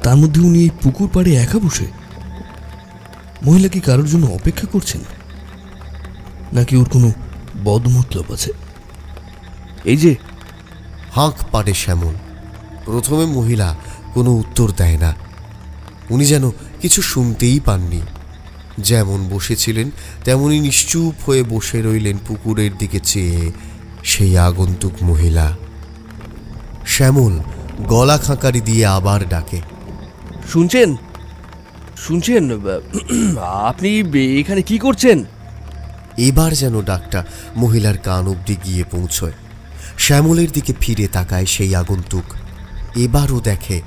তার মধ্যে উনি এই পুকুর পাড়ে একা বসে। মহিলা কি কারোর জন্য অপেক্ষা করছেন, নাকি ওর কোনো বদমতলব আছে? এই যে, হাঁক পাড়ে শ্যামল। প্রথমে মহিলা কোনো উত্তর দেয় না। উনি যেন কিছু শুনতেই পাননি। যেমন বসেছিলেন তেমনই নিশ্চুপ হয়ে বসে রইলেন পুকুরের দিকে চেয়ে সেই আগন্তুক মহিলা। শ্যামল গলা খাঁকারি দিয়ে আবার ডাকে, শুনছেন? শুনছেন? আপনি এখানে কি করছেন? এবার যেন ডাকটা মহিলার কান অবধি গিয়ে পৌঁছয়। শ্যামলের দিকে ফিরে তাকায় সেই আগন্তুক। এবারও দেখে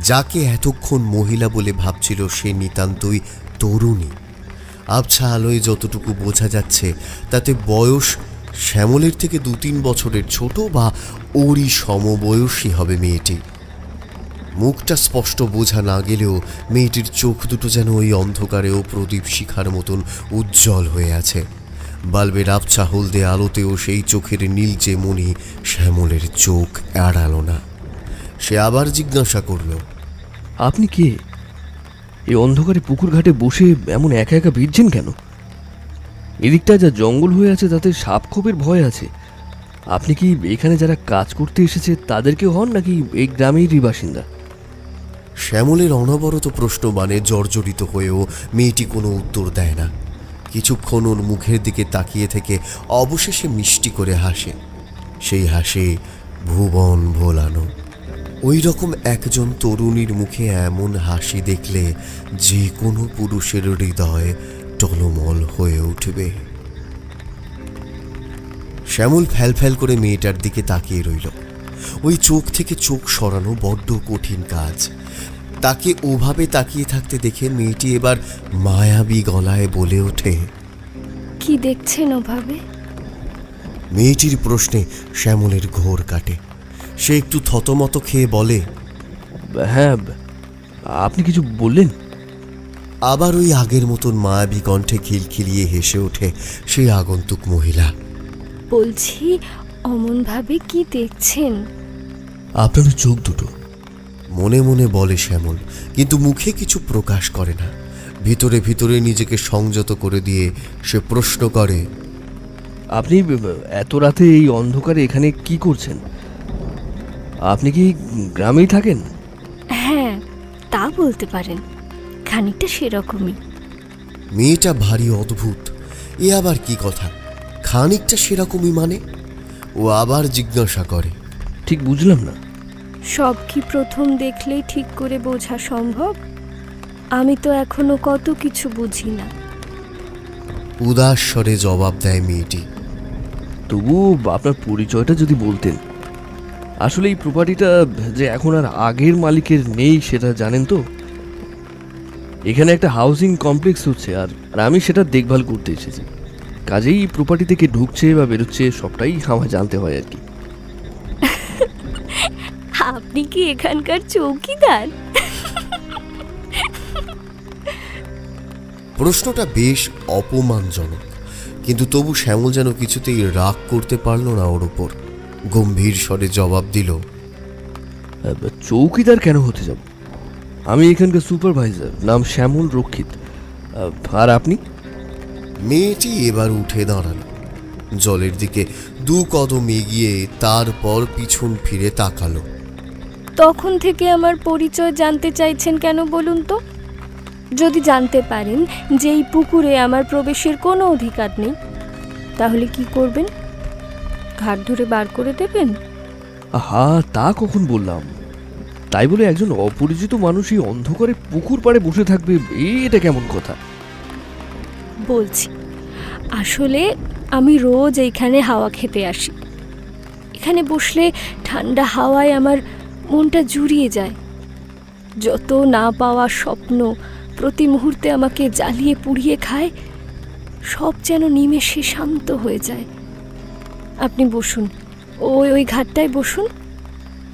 যাকে এতক্ষণ মহিলা বলে ভাবছিল সে নিতান্তই তরুণী। আবছা আলোয় যতটুকু বোঝা যাচ্ছে তাতে বয়স শ্যামলের থেকে 2-3 বছরের ছোট বা ওরই সমবয়সী হবে মেয়েটি। মুখটা স্পষ্ট বোঝা না গেলেও মেয়েটির চোখ দুটো যেন ওই অন্ধকারেও প্রদীপ শিখার মতন উজ্জ্বল হয়ে আছে। বাল্বের আবছা হলদে আলোতেও সেই চোখের নীলচে মণি শ্যামলের চোখ এড়ালো না। সে আবার জিজ্ঞাসা করল, আপনি কে? এই অন্ধকারে পুকুর ঘাটে বসে এমন একা একা ভিড়ছেন কেন? এদিকটা যা জঙ্গল হয়ে আছে তাতে সাপ খোপের ভয় আছে। আপনি কি এখানে যারা কাজ করতে এসেছে তাদেরকে হন, নাকি এই গ্রামেরই বাসিন্দা? শ্যামলের অনবরত প্রশ্ন মানে জর্জরিত হয়েও মেয়েটি কোনো উত্তর দেয় না। কিছুক্ষণ ওর মুখের দিকে তাকিয়ে থেকে অবশেষে মিষ্টি করে হাসে। সেই হাসি ভুবন ভোলানো। ওই রকম একজন তরুণীর মুখে এমন হাসি দেখলে যে কোনো পুরুষের হৃদয় টলমল হয়ে উঠবে। শ্যামল ফ্যাল করে মেয়েটার দিকে তাকিয়ে রইল। ওই চোখ থেকে চোখ সরানো বড্ড কঠিন কাজ। তাকে ওভাবে তাকিয়ে থাকতে দেখে মেয়েটি এবার মায়াবী গলায় বলে ওঠে, কি দেখছেন ওভাবে? মেয়েটির প্রশ্নে শ্যামলের ঘোর কাটে। সে একটু থতমত খেয়ে বলে, হ্যাঁ, আপনি কিছু বললেন? আবার ওই আগের মতন মায়াবী কণ্ঠে খিলখিলিয়ে হেসে ওঠে সেই আগন্তুক মহিলা। বলছি, অমনভাবে কি দেখছেন? আপনার চোখ দুটো। মনে মনে বলে শ্যামল, কিন্তু মুখে কিছু প্রকাশ করে না। ভিতরে ভিতরে নিজেকে সংযত করে দিয়ে সে প্রশ্ন করে, আপনি এত রাতে এই অন্ধকারে এখানে কি করছেন? আপনি কি গ্রামেই থাকেন? হ্যাঁ, তা বলতে পারেন, খানিকটা সেরকমই। মেয়েটা ভারী অদ্ভুত। এ আবার কি কথা? খানিকটা সেরকমই মানে? ও আবার জিজ্ঞাসা করে, ঠিক বুঝলাম না। সব কি প্রথম দেখলেই ঠিক করে বোঝা সম্ভব? আমি তো এখনো কত কিছু বুঝি না। উদাস স্বরে জবাব দেয় মেয়েটি। তবু আপনার পরিচয়টা যদি বলতেন। আসলে এই প্রপার্টিটা যে এখন আর আগের মালিকের নেই সেটা জানেন তো? এখানে একটা হাউজিং কমপ্লেক্স হচ্ছে, আর আমি সেটা দেখভাল করতে এসেছি। কাজেই প্রপার্টি থেকে ঢুকছে বা বেরোচ্ছে সবটাই আমার জানতে হয় আর কি। আপনি কি এখানকার চৌকিদার? প্রশ্নটা বেশ অপমানজনক, কিন্তু তবু শ্যামল যেন কিছুতেই রাগ করতে পারল না ওর উপর। গম্ভীর স্বরে জবাব দিল, চৌকিদার কেন হতে যাব? আমি এখানকার সুপারভাইজার, নাম শ্যামল রক্ষিত। আর আপনি? মেয়েটি এবার উঠে দাঁড়ালো। জলের দিকে 2 কদম এগিয়ে তারপর পিছন ফিরে তাকালো। তখন থেকে আমার পরিচয় জানতে চাইছেন কেন বলুন তো? যদি জানতে পারেন যে এই পুকুরে আমার প্রবেশের কোনো অধিকার নেই, তাহলে কি করবেন? ঘাট ধরে বার করে দেবেন? আহা, তা কখন বললাম? তাই বলে একজন অপরিচিত মানুষ এই অন্ধকারে পুকুর পাড়ে বসে থাকবে, এটা কেমন কথা? বলছি, আসলে আমি রোজ এইখানে হাওয়া খেতে আসি। এখানে বসলে ঠান্ডা হাওয়ায় আমার মনটা জুড়িয়ে যায়। যত না পাওয়া স্বপ্ন প্রতি মুহূর্তে আমাকে জ্বালিয়ে পুড়িয়ে খায়, সব যেন নিমেষে শান্ত হয়ে যায়। আপনি বসুন, ওই ঘাটটায় বসুন,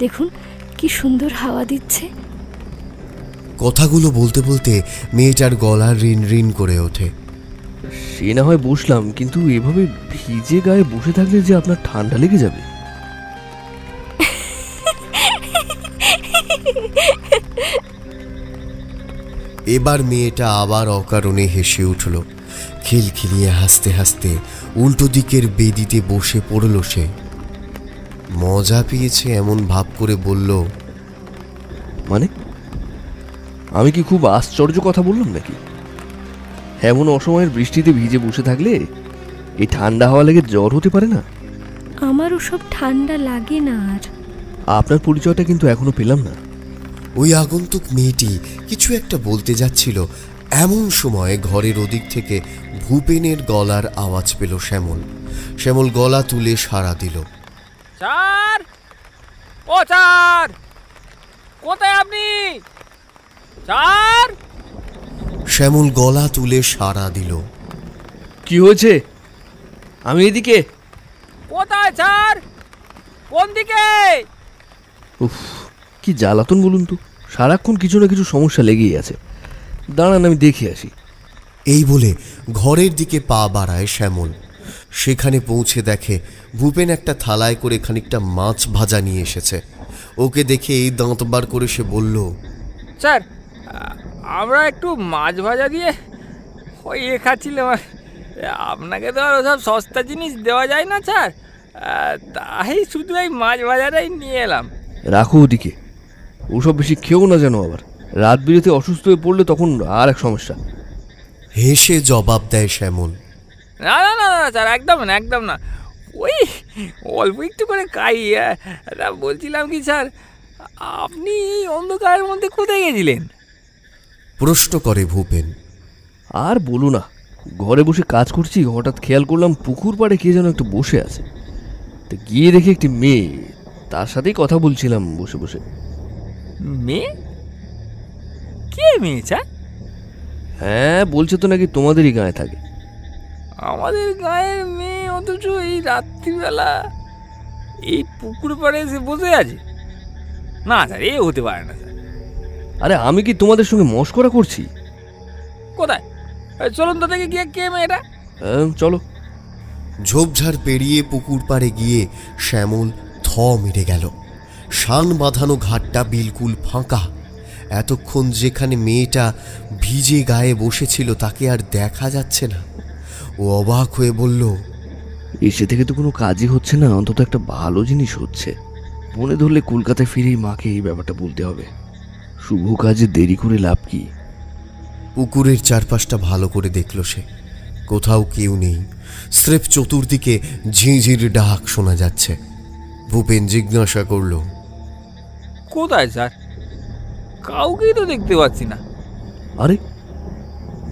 দেখুন কি সুন্দর হাওয়া দিচ্ছে। কথাগুলো বলতে বলতে মেয়েটার গলা রিন রিন করে ওঠে। সে না হয় বসলাম, কিন্তু এভাবে ভিজে গায়ে বসে থাকলে যে আপনার ঠান্ডা লেগে যাবে। এবার মেয়েটা আবার অকারণে হেসে উঠল। খিলখিলিয়ে হাসতে হাসতে উল্টো দিকের বেদিতে বসে পড়ল সে। মজা পেয়েছে এমন ভাব করে বলল, মানে আমি কি খুব আশ্চর্য কথা বললাম নাকি? এমন অসময়ের বৃষ্টিতে ভিজে বসে থাকলে এই ঠান্ডা হাওয়া লেগে জ্বর হতে পারে না? আমার ওসব ঠান্ডা লাগে না। আর আপনার পরিচয়টা কিন্তু এখনো পেলাম না। ওই আগন্তুক মেয়েটি কিছু একটা বলতে যাচ্ছিল, এমন সময় ঘরের ওদিক থেকে ভূপেনের গলার আওয়াজ পেল শ্যামল। শ্যামল গলা তুলে সাড়া দিল। স্যার, ও স্যার, কোথায় আপনি? স্যার! শ্যামল গলা তুলে সাড়া দিল। কি হয়েছে? আমি এদিকে। কোথায় স্যার? কোন দিকে? উফ, কি জ্বালাতন বলুন তো, সারাক্ষণ কিছু না কিছু সমস্যা লেগেই আছে। দাঁড়ান আমি দেখে আসি। এই বলে ঘরের দিকে পা বাড়ায় শ্যামল। সেখানে পৌঁছে দেখে ভূপেন একটা থালায় করে খানিকটা মাছ ভাজা নিয়ে এসেছে। ওকে দেখে এই দাঁত বার করে সে বলল, স্যার, আমরা একটু মাছ ভাজা দিয়ে ওই খাচ্ছিলাম। আপনাকে তো আর ওসব সস্তা জিনিস দেওয়া যায় না স্যার, তাই শুধু এই মাছ ভাজাটাই নিয়ে এলাম। রাখো ওদিকে, ওসব বেশি খেয়েও না যেন আবার রাত বিরেতে অসুস্থ হয়ে পড়লে তখন আর এক সমস্যা। হেসে জবাব দেয় শ্যামল, না না না না স্যার, একদম না, একদম না। ওই অল্প একটু করে খাই। বলছিলাম কি স্যার, আপনি অন্ধকারের মধ্যে কোথায় গেছিলেন? প্রশ্ন করে ভূপেন। আর বলো না, ঘরে বসে কাজ করছি, হঠাৎ খেয়াল করলাম পুকুর পাড়ে কে যেন একটু বসে আছে। তো গিয়ে দেখি একটি মেয়ে, তার সাথেই কথা বলছিলাম বসে বসে। মেয়ে? কে মেয়ে স্যার? হ্যাঁ, বলছে তো নাকি তোমাদেরই গায়ে থাকে। আমাদের গায়ের মেয়ে, অথচ এই রাত্রিবেলা এই পুকুর পাড়ে এসে বসে আছে? না স্যার, এ হতে পারে না স্যার। আরে আমি কি তোমাদের সঙ্গে মশকরা করছি? কোথায়? চলুন তো দেখে গিয়ে কে মেয়েটা। চলো। ঝোপঝাড় পেরিয়ে পুকুর পাড়ে গিয়ে শ্যামল থ মেরে গেল। শান বাঁধানো ঘাটটা বিলকুল ফাঁকা। এতক্ষণ যেখানে মেয়েটা ভিজে গায়ে বসেছিল তাকে আর দেখা যাচ্ছে না। ও অবাক হয়ে বলল, এসে থেকে তো কোনো কাজই হচ্ছে না, অন্তত একটা ভালো জিনিস হচ্ছে। মনে ধরলে কলকাতায় ফিরেই মাকে এই ব্যাপারটা বলতে হবে। শুভ কাজে দেরি করে লাভ কি? পুকুরের চারপাশটা ভালো করে দেখল সে। কোথাও কেউ নেই। স্রেফ চতুর্দিকে ঝিঁঝির ডাক শোনা যাচ্ছে। ভূপেন জিজ্ঞাসা করল, কোথায় স্যার? কাউকেই তো দেখতে পাচ্ছি না। আরে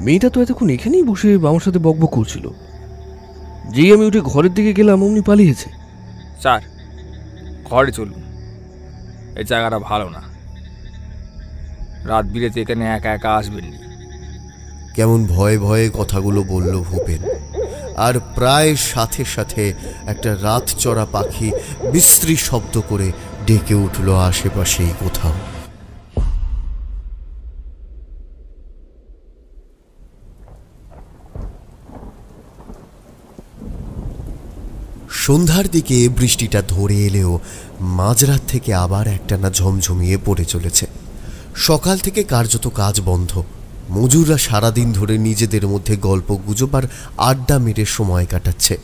মেয়েটা তো এতক্ষণ এখানেই বসে আমার সাথে বকবক করছিল। যেই আমি উঠে ঘরের দিকে গেলাম অমনি পালিয়েছে। স্যার, ঘরে চলুন, এই জায়গাটা ভালো না। রাত বিরেতে এখানে একা একা আসবেননি। কেমন ভয়ে ভয়ে কথাগুলো বলল ভূপেন। আর প্রায় সাথে সাথে একটা রাত চড়া পাখি বিশ্রী শব্দ করে ডেকে উঠল আশেপাশেই কোথাও। সন্ধ্যার দিকে বৃষ্টিটা ধরে এলেও মাঝরাত থেকে আবার একটানা ঝমঝমিয়ে পড়ে চলেছে। সকাল থেকে কার্যত কাজ বন্ধ। মজুররা সারাদিন ধরে নিজেদের মধ্যে গল্প গুজব আর আড্ডা মেরে সময় কাটাচ্ছে।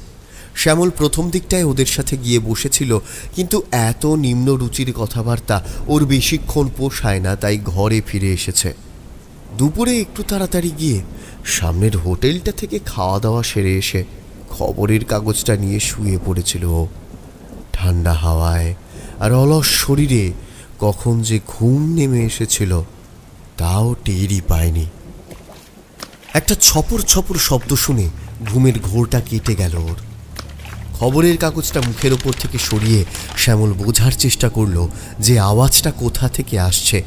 শ্যামল প্রথম দিকটায় ওদের সাথে গিয়ে বসেছিল, কিন্তু এত নিম্ন রুচির কথাবার্তা ওর বেশিক্ষণ পোষায় না, তাই ঘরে ফিরে এসেছে। দুপুরে একটু তাড়াতাড়ি গিয়ে সামনের হোটেলটা থেকে খাওয়া দাওয়া সেরে এসে খবরের কাগজটা নিয়ে শুয়ে পড়েছিল ও। ঠান্ডা হাওয়ায় আর অলস শরীরে কখন যে ঘুম নেমে এসেছিল তাও টেরই পায়নি। একটা ছপর ছপর শব্দ শুনে ঘুমের ঘোরটা কেটে গেল ওর। খবরের কাগজটা মুখের ওপর থেকে সরিয়ে শ্যামল বোঝার চেষ্টা করলো যে আওয়াজটা কোথা থেকে আসছে।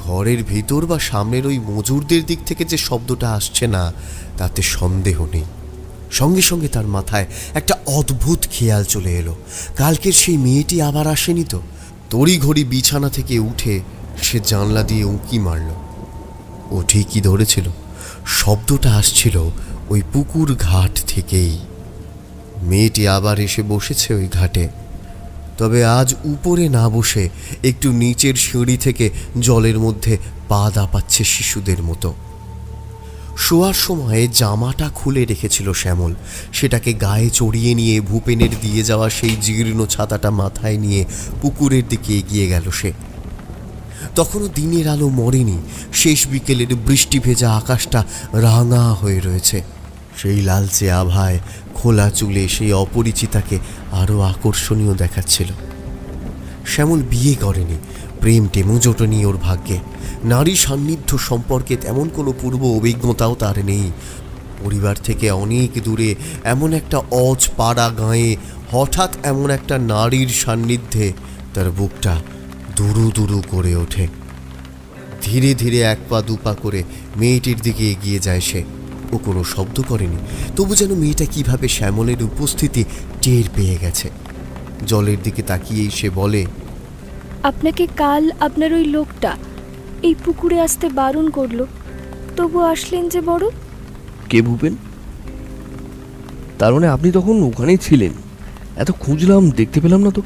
ঘরের ভিতর বা সামনের ওই মজুরদের দিক থেকে যে শব্দটা আসছে না তাতে সন্দেহ নেই। সঙ্গে সঙ্গে তার মাথায় একটা অদ্ভুত খেয়াল চলে এলো, কালকের সেই মেয়েটি আবার আসেনি তো। তড়িঘড়ি বিছানা থেকে উঠে সে জানলা দিয়ে উঁকি মারল। ও ঠিকই ধরেছিল, শব্দটা আসছিল ওই পুকুর ঘাট থেকেই। মেয়েটি আবার এসে বসেছে ওই ঘাটে, তবে আজ উপরে না বসে একটু নিচের সিঁড়ি থেকে জলের মধ্যে পা দাপাচ্ছে শিশুদের মতো। শোয়ার সময়ে জামাটা খুলে রেখেছিল শ্যামল, সেটাকে গায়ে চড়িয়ে নিয়ে ভূপেনের দিয়ে যাওয়া সেই জীর্ণ ছাতাটা মাথায় নিয়ে পুকুরের দিকে এগিয়ে গেল সে। তখনও দিনের আলো মরেনি, শেষ বিকেলের বৃষ্টি ভেজা আকাশটা রাঙা হয়ে রয়েছে। সেই লালচে আভায় খোলা চুলে সেই অপরিচিতাকে আরও আকর্ষণীয় দেখাচ্ছিল। শ্যামল বিয়ে করেনি, প্রেম টেমো জোটেনি ওর ভাগ্যে। নারী সান্নিধ্য সম্পর্কে তেমন কোনো পূর্ব অভিজ্ঞতাও তার নেই। পরিবার থেকে অনেক দূরে এমন একটা অজ পাড়া গাঁয়ে হঠাৎ এমন একটা নারীর সান্নিধ্যে তার বুকটা দুরু দুরু করে ওঠে। ধীরে ধীরে এক পা দুপা করে মেয়েটির দিকে এগিয়ে যায় সে। ও কোনো শব্দ করেনি, তবু যেন মেয়েটা কিভাবে শ্যামলের উপস্থিতি টের পেয়ে গেছে। জলের দিকে তাকিয়েই সে বলে, আপনাকে কাল আপনার ওই লোকটা এই পুকুরে আসতে বারণ করলো, তবু আসলেন যে বড়। কে ভূপেন? তার মানে আপনি তখন ওখানেই ছিলেন? এত খুঁজলাম, দেখতে পেলাম না তো।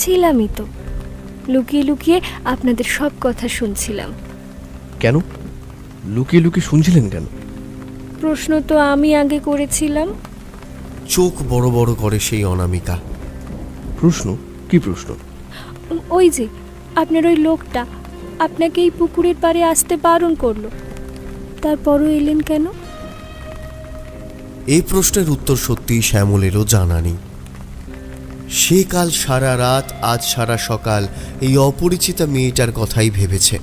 ছিলামই তো, লুকিয়ে লুকিয়ে আপনাদের সব কথা শুনছিলাম। কেন লুকিয়ে লুকিয়ে শুনছিলেন কেন? প্রশ্ন তো আমি আগে করেছিলাম। চোখ বড় বড় করে সেই অনামিকা। প্রশ্ন? কি প্রশ্ন? ওই যে আপনার ওই লোকটা আপনাকে এই পুকুরের পাড়ে আসতে বারণ করলো, তারপরও এলেন কেন? এই প্রশ্নের উত্তর সত্যিই শ্যামলেরও জানা নেই। সে কাল সারা রাত, আজ সারা সকাল এই অপরিচিতা মেয়েটার কথাই ভেবেছে।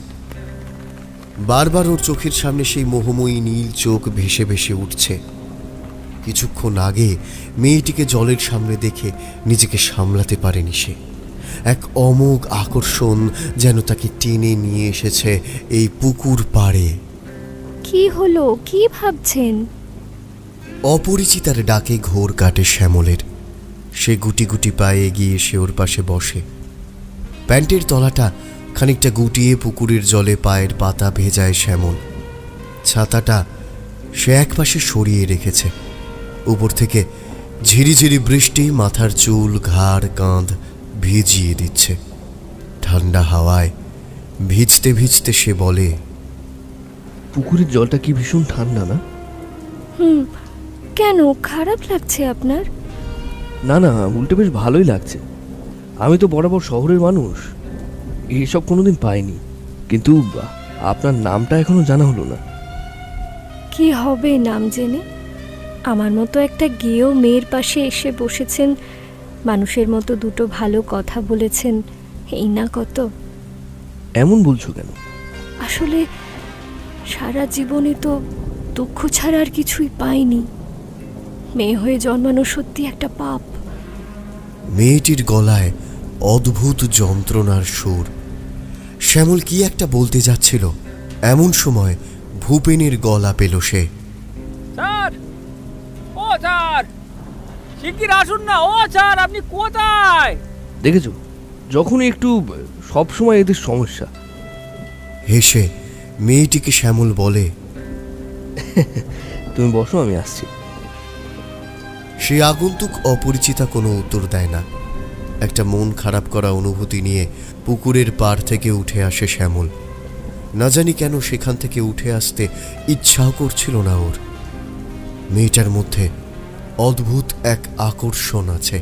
বারবার ওর চোখের সামনে সেই মোহময়ী নীল চোখ ভেসে ভেসে উঠছে। কিছুক্ষণ আগে মেয়েটিকে জলের সামনে দেখে নিজেকে সামলাতে পারেনি সে। এক অমোঘ আকর্ষণ যেন তাকে টেনে নিয়ে এসেছে এই পুকুর পাড়ে। কি হলো, কি ভাবছেন? অপরিচিতার ডাকে ঘোর কাটে শ্যামলের। সে গুটি গুটি পায়ে এগিয়ে এসে ওর পাশে বসে। প্যান্টের তলাটা খানিকটা গুটিয়ে পুকুরের জলে পায়ের পাতা ভেজায় শ্যামল। ছাতাটা সে একপাশে সরিয়ে রেখেছে। উপর থেকে ঝিরিঝিরি বৃষ্টি মাথার চুল, ঘাড়, কাঁধ ভিজিয়ে দিচ্ছে। ঠান্ডা হাওয়ায় ভিজতে ভিজতে সে বলে, পুকুরের জলটা কি ভীষণ ঠান্ডা না? কেন, খারাপ লাগছে আপনার? না না, উল্টে বেশ ভালোই লাগছে। আমি তো বরাবর শহরের মানুষ, এইসব কোনোদিন পাইনি। কিন্তু আপনার নামটা এখনো জানা হলো না। কি হবে নাম জেনে? আমার মতো একটা গেয়েও মেয়ের পাশে এসে বসেছেন, মানুষের মতো দুটো ভালো কথা বলেছেন, এই না কত। এমন বলছো কেন? আসলে সারা জীবনে তো দুঃখ ছাড়া আর কিছুই পাইনি। মেয়ে হয়ে জন্মানো সত্যি একটা পাপ। মেয়েটির গলায় অদ্ভুত যন্ত্রণার সুর। শ্যামল কি একটা বলতে যাচ্ছিল, এমন সময় ভূপেনের গলা পেল সে। স্যার, ও স্যার, শিগগির আসুন না। ও স্যার, আপনি কোথায়? দেখেছো, যখনই একটু সব সময় এদের সমস্যা। হেসে মেয়েটিকে শ্যামল বলে, তুমি বসো, আমি আসছি। সে আগন্তুক অপরিচিতা কোনো উত্তর দেয় না। একটা মন খারাপ করা অনুভূতি নিয়ে পুকুরের পাড় থেকে উঠে আসে শ্যামল। না জানি কেন সেখান থেকে উঠে আসতে ইচ্ছাও করছিল না ওর। মেয়েটার মধ্যে অদ্ভুত এক আকর্ষণ আছে।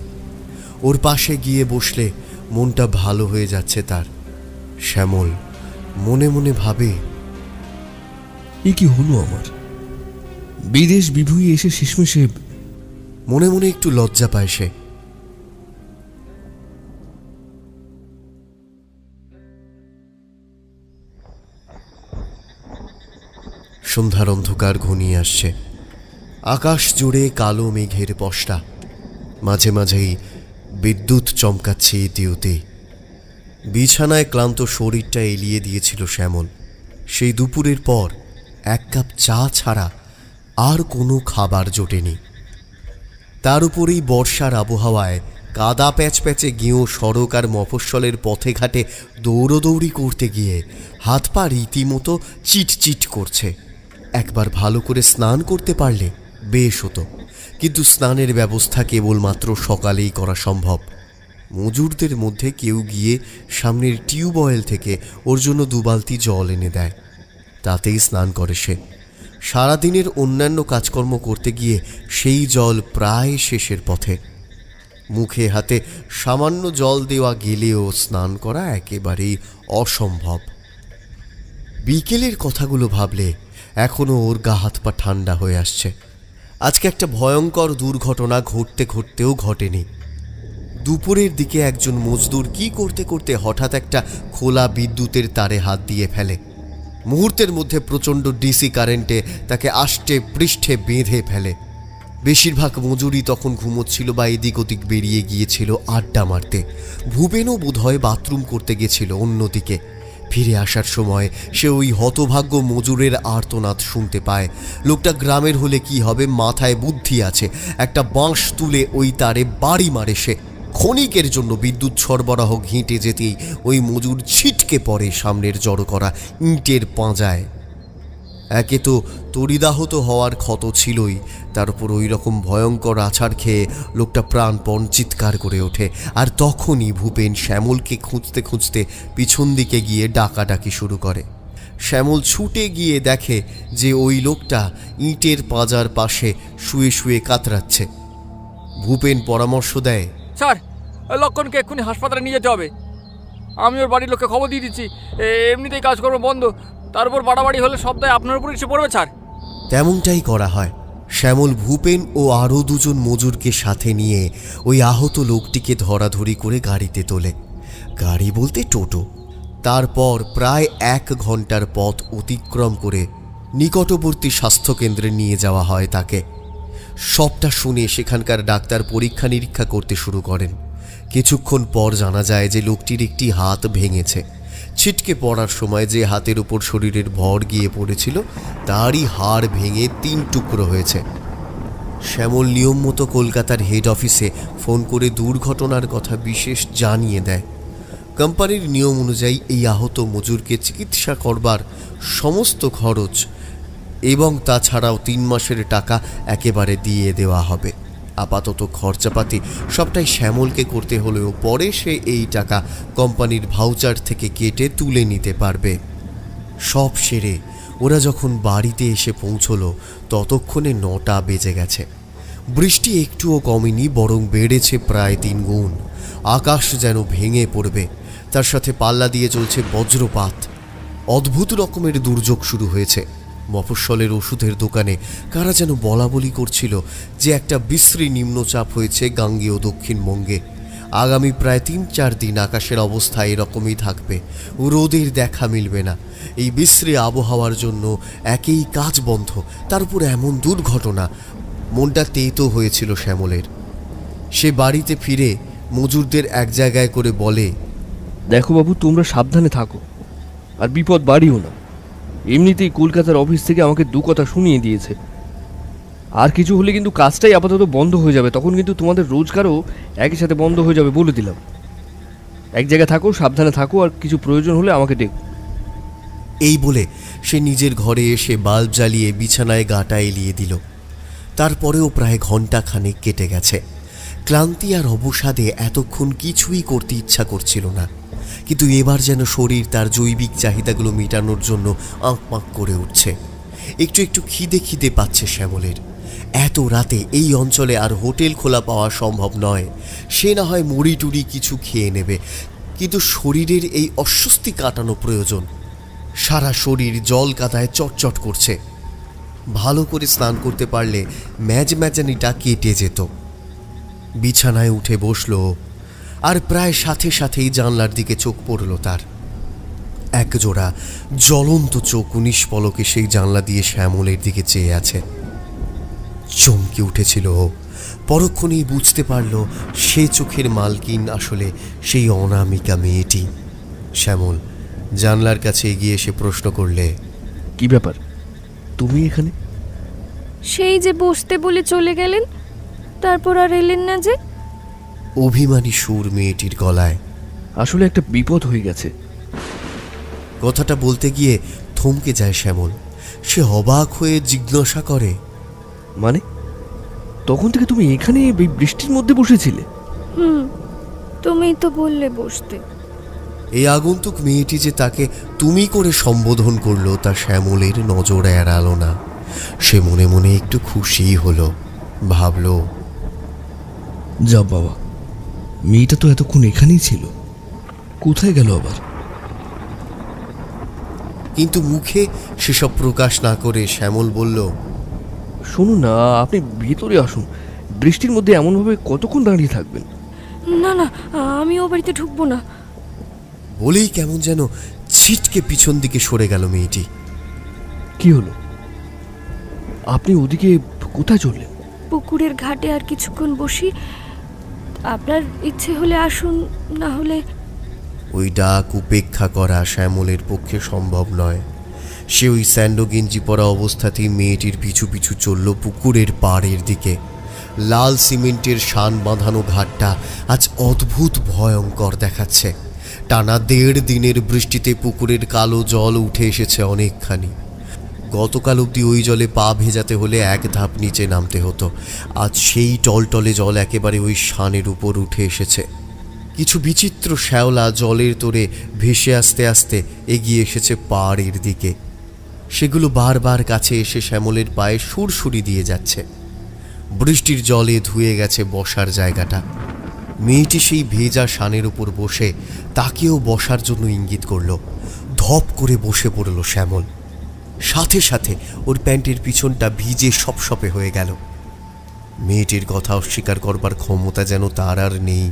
ওর পাশে গিয়ে বসলে মনটা ভালো হয়ে যাচ্ছে তার। শ্যামল মনে মনে ভাবে, এ কি হলো আমার? বিদেশ বিভূয়ে এসে শেষমেশে। মনে মনে একটু লজ্জা পায় সে। সন্ধ্যার অন্ধকার ঘনিয়ে আসছে। আকাশ জুড়ে কালো মেঘের পশরা, মাঝে মাঝেই বিদ্যুৎ চমকাচ্ছে ইতিউতি। বিছানায় ক্লান্ত শরীরটা এলিয়ে দিয়েছিল শ্যামল। সেই দুপুরের পর 1 কাপ চা ছাড়া আর কোনো খাবার জোটেনি। তার উপরেই বর্ষার আবহাওয়ায় কাদা প্যাচপ্যাচে গিয়েও সড়ক আর মফস্বলের পথে ঘাটে দৌড়দৌড়ি করতে গিয়ে হাত পা রীতিমতো চিটচিট করছে। একবার ভালো করে স্নান করতে পারলে বেশ হতো, কিন্তু স্নানের ব্যবস্থা কেবলমাত্র সকালেই করা সম্ভব। মজুরদের মধ্যে কেউ গিয়ে সামনের টিউবওয়েল থেকে ওর জন্য 2 বালতি জল এনে দেয়, তাতেই স্নান করে সে। সারাদিনের অন্যান্য কাজকর্ম করতে গিয়ে সেই জল প্রায় শেষের পথে। মুখে হাতে সামান্য জল দেওয়া গেলেও স্নান করা একেবারেই অসম্ভব। বিকেলের কথাগুলো ভাবলে এখনও ওর গা হাত পা ঠান্ডা হয়ে আসছে। আজকে একটা ভয়ঙ্কর দুর্ঘটনা ঘটতে ঘটতেও ঘটেনি। দুপুরের দিকে একজন মজদুর কি করতে করতে হঠাৎ একটা খোলা বিদ্যুতের তারে হাত দিয়ে ফেলে। মুহূর্তের মধ্যে প্রচণ্ড ডিসি কারেন্টে তাকে আষ্টে পৃষ্ঠে বেঁধে ফেলে। বেশিরভাগ মজুরি তখন ঘুমোচ্ছিল বা এদিক ওদিক বেরিয়ে গিয়েছিল আড্ডা মারতে। ভূপেনও বোধহয় বাথরুম করতে গেছিল অন্যদিকে। ফিরে আসার সময় সে ওই হতভাগ্য মজুরের আর্তনাদ শুনতে পায়। লোকটা গ্রামের হলে কি হবে, মাথায় বুদ্ধি আছে। একটা বাঁশ তুলে ওই তারে বাড়ি মারে সে। ক্ষণিকের জন্য বিদ্যুৎ সরবরাহ ঘেঁটে যেতেই ওই মজুর ছিটকে পড়ে সামনের জড়ো করা ইঁটের পাঁজায়। একে তো তড়িদাহত হওয়ার ক্ষত ছিলই, তার উপর ওই রকম ভয়ঙ্কর আছাড় খেয়ে লোকটা প্রাণপণ চিৎকার করে ওঠে। আর তখনই ভূপেন শ্যামলকে খুঁজতে খুঁজতে পিছন দিকে গিয়ে ডাকাডাকি শুরু করে। শ্যামল ছুটে গিয়ে দেখে যে ওই লোকটা ইঁটের পাঁজার পাশে শুয়ে শুয়ে কাতরাচ্ছে। ভূপেন পরামর্শ দেয়, স্যার, লক্ষণকে এক্ষুনি হাসপাতালে নিয়ে যেতে হবে। আমি ওর বাড়ির লোককে খবর দিয়ে দিচ্ছি। এমনিতেই কাজকর্ম বন্ধ, তার উপর বাড়াবাড়ি হলে সব দায় আপনার উপর এসে পড়বে স্যার। তেমনটাই করা হয়। শ্যামল ভূপেন ও আরও 2 জন মজুরকে সাথে নিয়ে ওই আহত লোকটিকে ধরাধরি করে গাড়িতে তোলে। গাড়ি বলতে টোটো। তারপর প্রায় 1 ঘন্টার পথ অতিক্রম করে নিকটবর্তী স্বাস্থ্যকেন্দ্রে নিয়ে যাওয়া হয় তাকে। সবটা শুনে সেখানকার ডাক্তার পরীক্ষা নিরীক্ষা করতে শুরু করেন। কিছুক্ষণ পর জানা যায় যে লোকটির একটি হাত ভেঙেছে। ছিটকে পড়ার সময় যে হাতের উপর শরীরের ভর গিয়ে পড়েছিল তারই হাড় ভেঙে 3 টুকরো হয়েছে। শ্যামল নিয়ম মতো কলকাতার হেড অফিসে ফোন করে দুর্ঘটনার কথা বিশেষ জানিয়ে দেয়। কোম্পানির নিয়ম অনুযায়ী এই আহত মজুরকে চিকিৎসা করবার সমস্ত খরচ এবং তাছাড়াও 3 মাসের টাকা একেবারে দিয়ে দেওয়া হবে। আপাতত খরচাপাতি সবটাই শ্যামলকে করতে হলেও পরে সে এই টাকা কোম্পানির ভাউচার থেকে কেটে তুলে নিতে পারবে। সব সেরে ওরা যখন বাড়িতে এসে পৌঁছলো ততক্ষণে 9টা বেজে গেছে। বৃষ্টি একটুও কমেনি, বরং বেড়েছে প্রায় 3 গুণ। আকাশ যেন ভেঙে পড়বে, তার সাথে পাল্লা দিয়ে চলছে বজ্রপাত। অদ্ভুত রকমের দুর্যোগ শুরু হয়েছে। মফস্বলের ওষুধের দোকানে কারা যেন বলাবলি করছিল যে একটা বিশ্রী নিম্নচাপ হয়েছে গাঙ্গেয় দক্ষিণবঙ্গে। আগামী প্রায় 3-4 দিন আকাশের অবস্থা এরকমই থাকবে, রোদের দেখা মিলবে না। এই বিশ্রী আবহাওয়ার জন্য একেই কাজ বন্ধ, তার উপর এমন দুর্ঘটনা। মনটা তেতো হয়েছিল শ্যামলের। সে বাড়িতে ফিরে মজুরদের এক জায়গায় করে বলে, দেখো বাবু, তোমরা সাবধানে থাকো আর বিপদ বাড়িও না। এমনিতেই কলকাতার অফিস থেকে আমাকে 2 কথা শুনিয়ে দিয়েছে। আর কিছু হলে কিন্তু কাজটাই আপাতত বন্ধ হয়ে যাবে, তখন কিন্তু তোমাদের রোজগারও একই সাথে বন্ধ হয়ে যাবে বলে দিলাম। এক জায়গায় থাকো, সাবধানে থাকো, আর কিছু প্রয়োজন হলে আমাকে ডেকো। এই বলে সে নিজের ঘরে এসে বাল্ব জ্বালিয়ে বিছানায় গাটা এলিয়ে দিল। তারপরেও প্রায় ঘণ্টাখানেক কেটে গেছে। ক্লান্তি আর অবসাদে এতক্ষণ কিছুই করতে ইচ্ছা করছিল না, কিন্তু এবার যেন শরীর তার জৈবিক চাহিদাগুলো মেটানোর জন্য আঁকপাঁক করে উঠছে। একটু একটু খিদে খিদে পাচ্ছে শ্যামলের। এত রাতে এই অঞ্চলে আর হোটেল খোলা পাওয়া সম্ভব নয়। সে না হয় মুড়ি টুড়ি কিছু খেয়ে নেবে, কিন্তু শরীরের এই অস্বস্তি কাটানো প্রয়োজন। সারা শরীর জল কাদায় চটচট করছে। ভালো করে স্নান করতে পারলে ম্যাজম্যাজানিটা কেটে যেত। বিছানায় উঠে বসল, আর প্রায় সাথে সাথেই জানলার দিকে চোখ পড়ল তার। একজোড়া জ্বলন্ত চোখ 19 পলকে সেই জানলা দিয়ে শ্যামলের দিকে চেয়ে আছে। চমকে উঠেছিল ও। পরক্ষণেই বুঝতে পারল সে চোখের মালকিন আসলে সেই অনামিকা মেয়েটি। শ্যামল জানলার কাছে এগিয়ে এসে প্রশ্ন করলে, কি ব্যাপার, তুমি এখানে? সেই যে বসতে বলে চলে গেলেন, তারপর আর এলেন না যে। অভিমানী সুর মেয়েটির গলায়। আসলে একটা বিপদ হয়ে গেছে। কথাটা বলতে গিয়ে থমকে যায় শ্যামল। সে অবাক হয়ে জিজ্ঞাসা করে, মানে তখন থেকে তুমি এখানে এই বৃষ্টির মধ্যে বসেছিলে? তুমিই তো বললে বসতে। এই আগন্তুক মেয়েটি যে তাকে তুমি করে সম্বোধন করলো তা শ্যামলের নজর এড়ালো না। সে মনে মনে একটু খুশি হলো। ভাবল, যা বাবা, মেয়েটা তো এতক্ষণ এখানেই ছিল, কোথায় গেল আবার? কিন্তু মুখে সেসব প্রকাশ না করে শ্যামল বলল, শুনুন না, আপনি ভেতরে আসুন। বৃষ্টির মধ্যে এমনভাবে কতক্ষণ দাঁড়িয়ে থাকবেন? না না, আমি ও বাড়িতে ঢুকবো না। বলেই কেমন যেন ছিটকে পিছন দিকে সরে গেল মেয়েটি। কি হলো? আপনি ওদিকে কোথায় চললেন? পুকুরের ঘাটে আর কিছুক্ষণ বসি, আপনার ইচ্ছে হলে আসুন, না হলে। ওই ডাক উপেক্ষা করা শ্যামলের পক্ষে সম্ভব নয়। সে ওই স্যান্ডো গেঞ্জি পরা অবস্থাতেই মেয়েটির পিছু পিছু চলল পুকুরের পাড়ের দিকে। লাল সিমেন্টের শান বাঁধানো ঘাটটা আজ অদ্ভুত ভয়ঙ্কর দেখাচ্ছে। টানা 1.5 দিনের বৃষ্টিতে পুকুরের কালো জল উঠে এসেছে অনেকখানি। গতকাল অবধি ওই জলে পা ভেজাতে হলে 1 ধাপ নিচে নামতে হতো। আজ সেই টলটলে জল একেবারে ওই শানের উপর উঠে এসেছে। কিছু বিচিত্র শ্যাওলা জলের তোড়ে ভেসে আস্তে আস্তে এগিয়ে এসেছে পাড়ের দিকে। সেগুলো বারবার কাছে এসে শ্যামলের পায়ে সুরসুরি দিয়ে যাচ্ছে। বৃষ্টির জলে ধুয়ে গেছে বসার জায়গাটা। মেয়েটি সেই ভেজা শানের উপর বসে তাকেও বসার জন্য ইঙ্গিত করল। ধপ করে বসে পড়ল শ্যামল। সাথে সাথে ওর প্যান্টের পিছনটা ভিজে সপসপে হয়ে গেল। মেয়েটির কথা অস্বীকার করবার ক্ষমতা যেন তার আর নেই।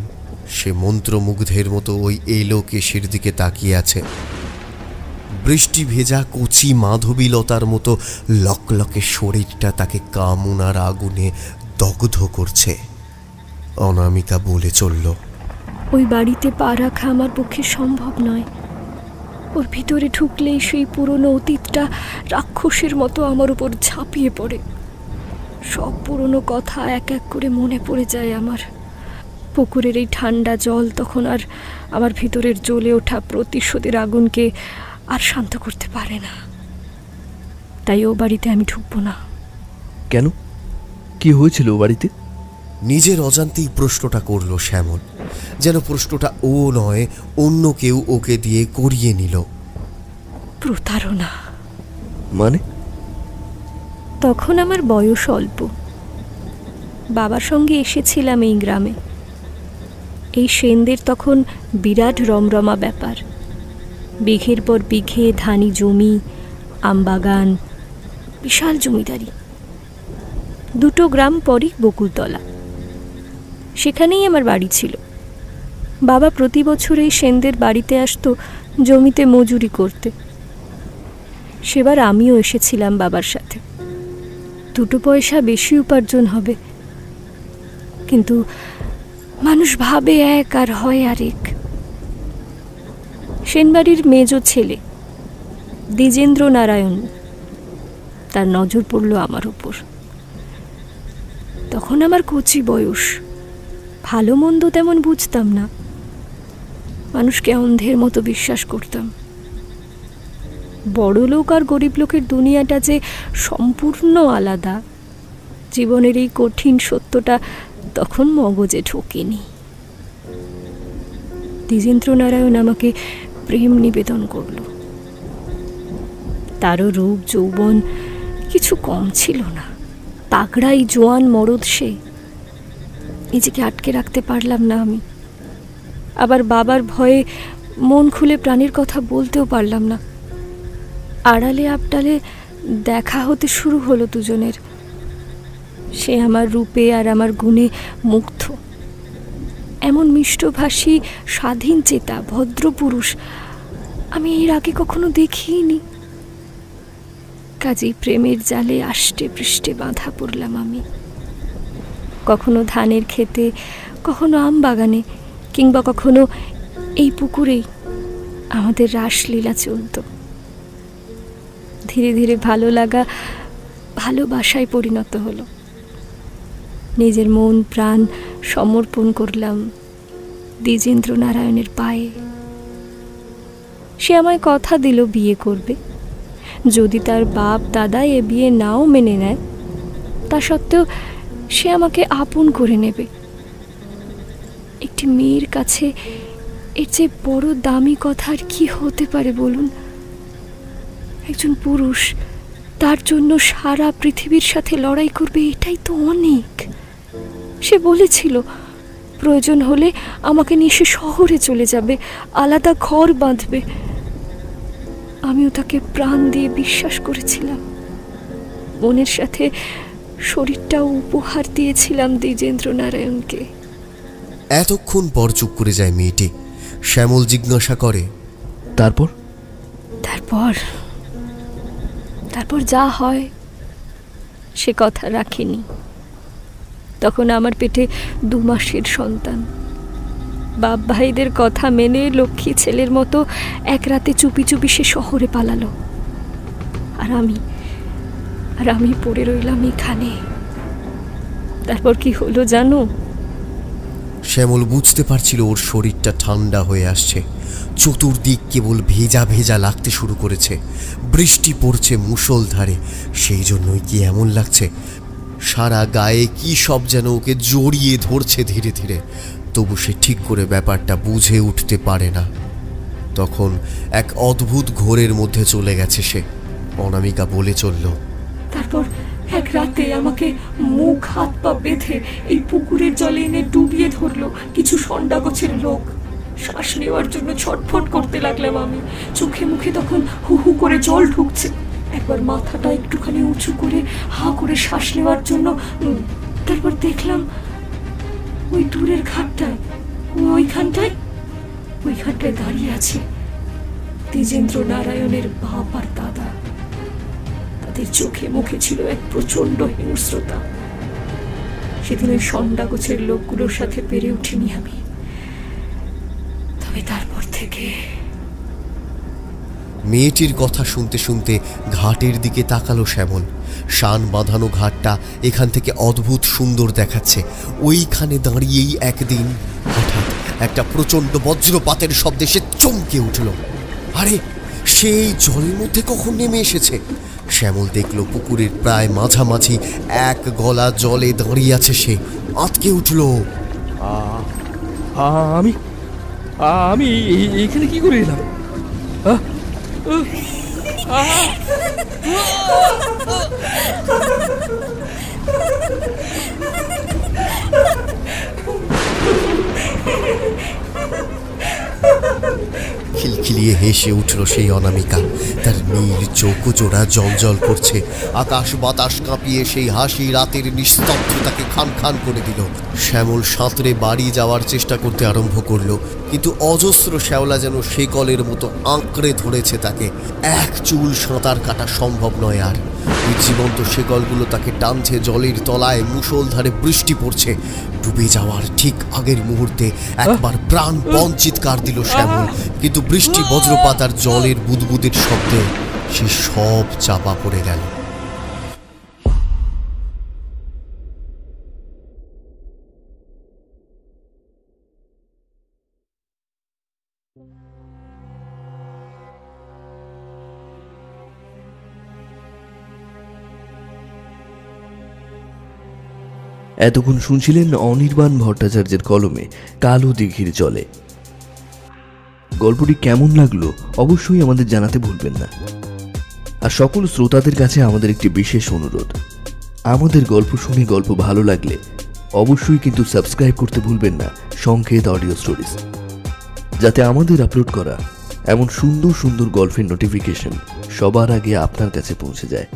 সে মন্ত্রমুগ্ধের মতো ওই এলো কেশের দিকে তাকিয়ে আছে। বৃষ্টি ভেজা কচি মাধবীলতার মতো লকলকে শরীরটা তাকে কামনার আগুনে দগ্ধ করছে। অনামিকা বলে চলল, ওই বাড়িতে পা রাখা আমার পক্ষে সম্ভব নয়। ওর ভিতরে ঢুকলেই সেই পুরনো অতীতটা রাক্ষসের মতো আমার উপর ঝাঁপিয়ে পড়ে। সব পুরনো কথা এক এক করে মনে পড়ে যায় আমার। পুকুরের এই ঠান্ডা জল তখন আর আমার ভিতরের জ্বলে ওঠা প্রতিশোধের আগুনকে আর শান্ত করতে পারে না। তাই ও বাড়িতে আমি ঢুকবো না। কেন? কি হয়েছিল ও বাড়িতে? নিজের অজান্তেই প্রশ্নটা করল শ্যামল, যেন প্রশ্নটা ও নয় অন্য কেউ ওকে দিয়ে করিয়ে নিল। প্রতারণা। মানে? তখন আমার বয়স অল্প। বাবার সঙ্গে এসেছিলাম এই গ্রামে। এই সেনদের তখন বিরাট রমরমা ব্যাপার। বিঘের পর বিঘে ধানি জমি, আমবাগান, বিশাল জমিদারি। 2 গ্রাম পরই বকুলতলা। সেখানেই আমার বাড়ি ছিল। বাবা প্রতি বছর এই সেনদের বাড়িতে আসতো জমিতে মজুরি করতে। সেবার আমিও এসেছিলাম বাবার সাথে। 2 পয়সা বেশি উপার্জন হবে, কিন্তু মানুষ ভাবে এক আর হয় আরেক। সেনবাড়ির মেজ ছেলে দ্বিজেন্দ্র নারায়ণ, তার নজর পড়ল আমার উপর। তখন আমার কচি বয়স, ভালো মন্দ তেমন বুঝতাম না। মানুষকে অন্ধের মতো বিশ্বাস করতাম। বড় লোক আর গরিব লোকের দুনিয়াটা যে সম্পূর্ণ আলাদা, জীবনের এই কঠিন সত্যটা তখন মগজে ঢোকেনি। দ্বিজেন্দ্র নারায়ণ আমাকে প্রেম নিবেদন করল। তারও রূপ যৌবন কিছু কম ছিল না। তাগড়াই জোয়ান মরদ সে। নিজেকে আটকে রাখতে পারলাম না আমি। আবার বাবার ভয়ে মন খুলে প্রাণের কথা বলতেও পারলাম না। আড়ালে আবডালে দেখা হতে শুরু হলো দুজনের। সে আমার রূপে আর আমার গুণে মুগ্ধ। এমন মিষ্টভাষী, স্বাধীন চেতা ভদ্রপুরুষ আমি এর আগে কখনো দেখিনি। কাজেই প্রেমের জালে আষ্টে পৃষ্ঠে বাঁধা পড়লাম আমি। কখনো ধানের খেতে, কখনো আম বাগানে, কিংবা কখনো এই পুকুরেই আমাদের রাসলীলা চলত। ধীরে ধীরে ভালো লাগা ভালোবাসায় পরিণত হলো। নিজের মন প্রাণ সমর্পণ করলাম দ্বিজেন্দ্র নারায়ণের পায়ে। সে আমায় কথা দিল বিয়ে করবে। যদি তার বাপ দাদা এ বিয়ে নাও মেনে নেয়, তা সত্ত্বেও সে আমাকে আপন করে নেবে। একটি মেয়ের কাছে এর যে বড় দামি কথা আর কি হতে পারে বলুন? একজন পুরুষ তার জন্য সারা পৃথিবীর সাথে লড়াই করবে, এটাই তো অনেক। সে বলেছিল প্রয়োজন হলে আমাকে নিয়ে সে শহরে চলে যাবে, আলাদা ঘর বাঁধবে। আমিও তাকে প্রাণ দিয়ে বিশ্বাস করেছিলাম। মনের সাথে শরীরটাও উপহার দিয়েছিলাম দ্বিজেন্দ্র নারায়ণকে। এতক্ষণ পর চুপ করে যায় মেয়েটি। শ্যামল জিজ্ঞাসা করে, তারপর? তারপর যা হয় সে কথা রাখিনি। তখন আমার পেটে 2 মাসের সন্তান। বাপ ভাইদের কথা মেনে লক্ষ্মী ছেলের মতো এক রাতে চুপি চুপি সে শহরে পালালো। আর আমি পড়ে রইলাম এখানে। তারপর কি হলো জানো? শ্যামল বুঝতে পারছিল ওর শরীরটা ঠান্ডা হয়ে আসছে। চতুর্দিক কেবল ভেজা ভেজা লাগতে শুরু করেছে। বৃষ্টি পড়ছে মুষলধারে। সেই জন্যই কি এমন লাগছে? সারা গায়ে কি সব যেন ওকে জড়িয়ে ধরছে ধীরে ধীরে। তবু সে ঠিক করে ব্যাপারটা বুঝে উঠতে পারে না। তখন এক অদ্ভুত ঘোরের মধ্যে চলে গেছে সে। অনামিকা বলে চলল, তারপর এক রাতে আমাকে মুখ হাত পা বেঁধে এই পুকুরের জলে এনে ডুবিয়ে ধরলো কিছু ষণ্ডা গোছের লোক। শ্বাস নেওয়ার জন্য ছটফট করতে লাগলাম আমি। চোখে মুখে তখন হু হু করে জল ঢুকছে। একবার মাথাটা একটুখানি উঁচু করে হা করে শ্বাস নেওয়ার জন্য। তারপর দেখলাম ওই দূরের ঘাটটায়, ওইখানটায় দাঁড়িয়ে আছে দ্বিজেন্দ্র নারায়ণের বাপ আর দাদা। তাদের চোখে মুখে ছিল এক প্রচন্ড হিংস্রতা। সেদিন ওই ষণ্ডা গোছের লোকগুলোর সাথে পেরে উঠিনি আমি। তবে তারপর থেকে। মেয়েটির কথা শুনতে শুনতে ঘাটের দিকে তাকালো শ্যামল। শান বাঁধানো ঘাটটা এখান থেকে অদ্ভুত সুন্দর দেখাচ্ছে। ওইখানে দাঁড়িয়েই একদিন হঠাৎ একটা প্রচন্ড বজ্রপাতের শব্দে সে চমকে উঠল। আরে, সেই জলের মধ্যে কখন নেমে এসেছে? শ্যামল দেখল পুকুরের প্রায় মাঝামাঝি এক গলা জলে দাঁড়িয়ে আছে সে। আঁতকে উঠল। আমি এখানে কি করে এলাম? খিলখিলিয়ে হেসে উঠল সেই অনামিকা। তার নীল চোখ জোড়া জল করছে। আকাশ বাতাস কাঁপিয়ে সেই হাসি রাতের নিস্তব্ধতাকে খান খান করে দিল। শ্যামল সাঁতরে বাড়ি যাওয়ার চেষ্টা করতে আরম্ভ করলো, কিন্তু অজস্র শ্যাওলা যেন শেকলের মতো আঁকড়ে ধরেছে তাকে। এক চুল সাঁতার কাটা সম্ভব নয় আর। ওই জীবন্ত শেকলগুলো তাকে টানছে জলের তলায়। মুষলধারে বৃষ্টি পড়ছে। ডুবে যাওয়ার ঠিক আগের মুহূর্তে একবার প্রাণপণ চিৎকার দিল শ্যামল, কিন্তু বৃষ্টি বজ্রপাত আর জলের বুদবুদের শব্দে সে সব চাপা পড়ে গেল। এতক্ষণ শুনছিলেন অনির্বাণ ভট্টাচার্যের কলমে কালো দিঘির জলে। গল্পটি কেমন লাগলো অবশ্যই আমাদের জানাতে ভুলবেন না। আর সকল শ্রোতাদের কাছে আমাদের একটি বিশেষ অনুরোধ, আমাদের গল্প শুনে গল্প ভালো লাগলে অবশ্যই কিন্তু সাবস্ক্রাইব করতে ভুলবেন না সংকেত অডিও স্টোরিজ, যাতে আমাদের আপলোড করা এমন সুন্দর সুন্দর গল্পের নোটিফিকেশন সবার আগে আপনার কাছে পৌঁছে যায়।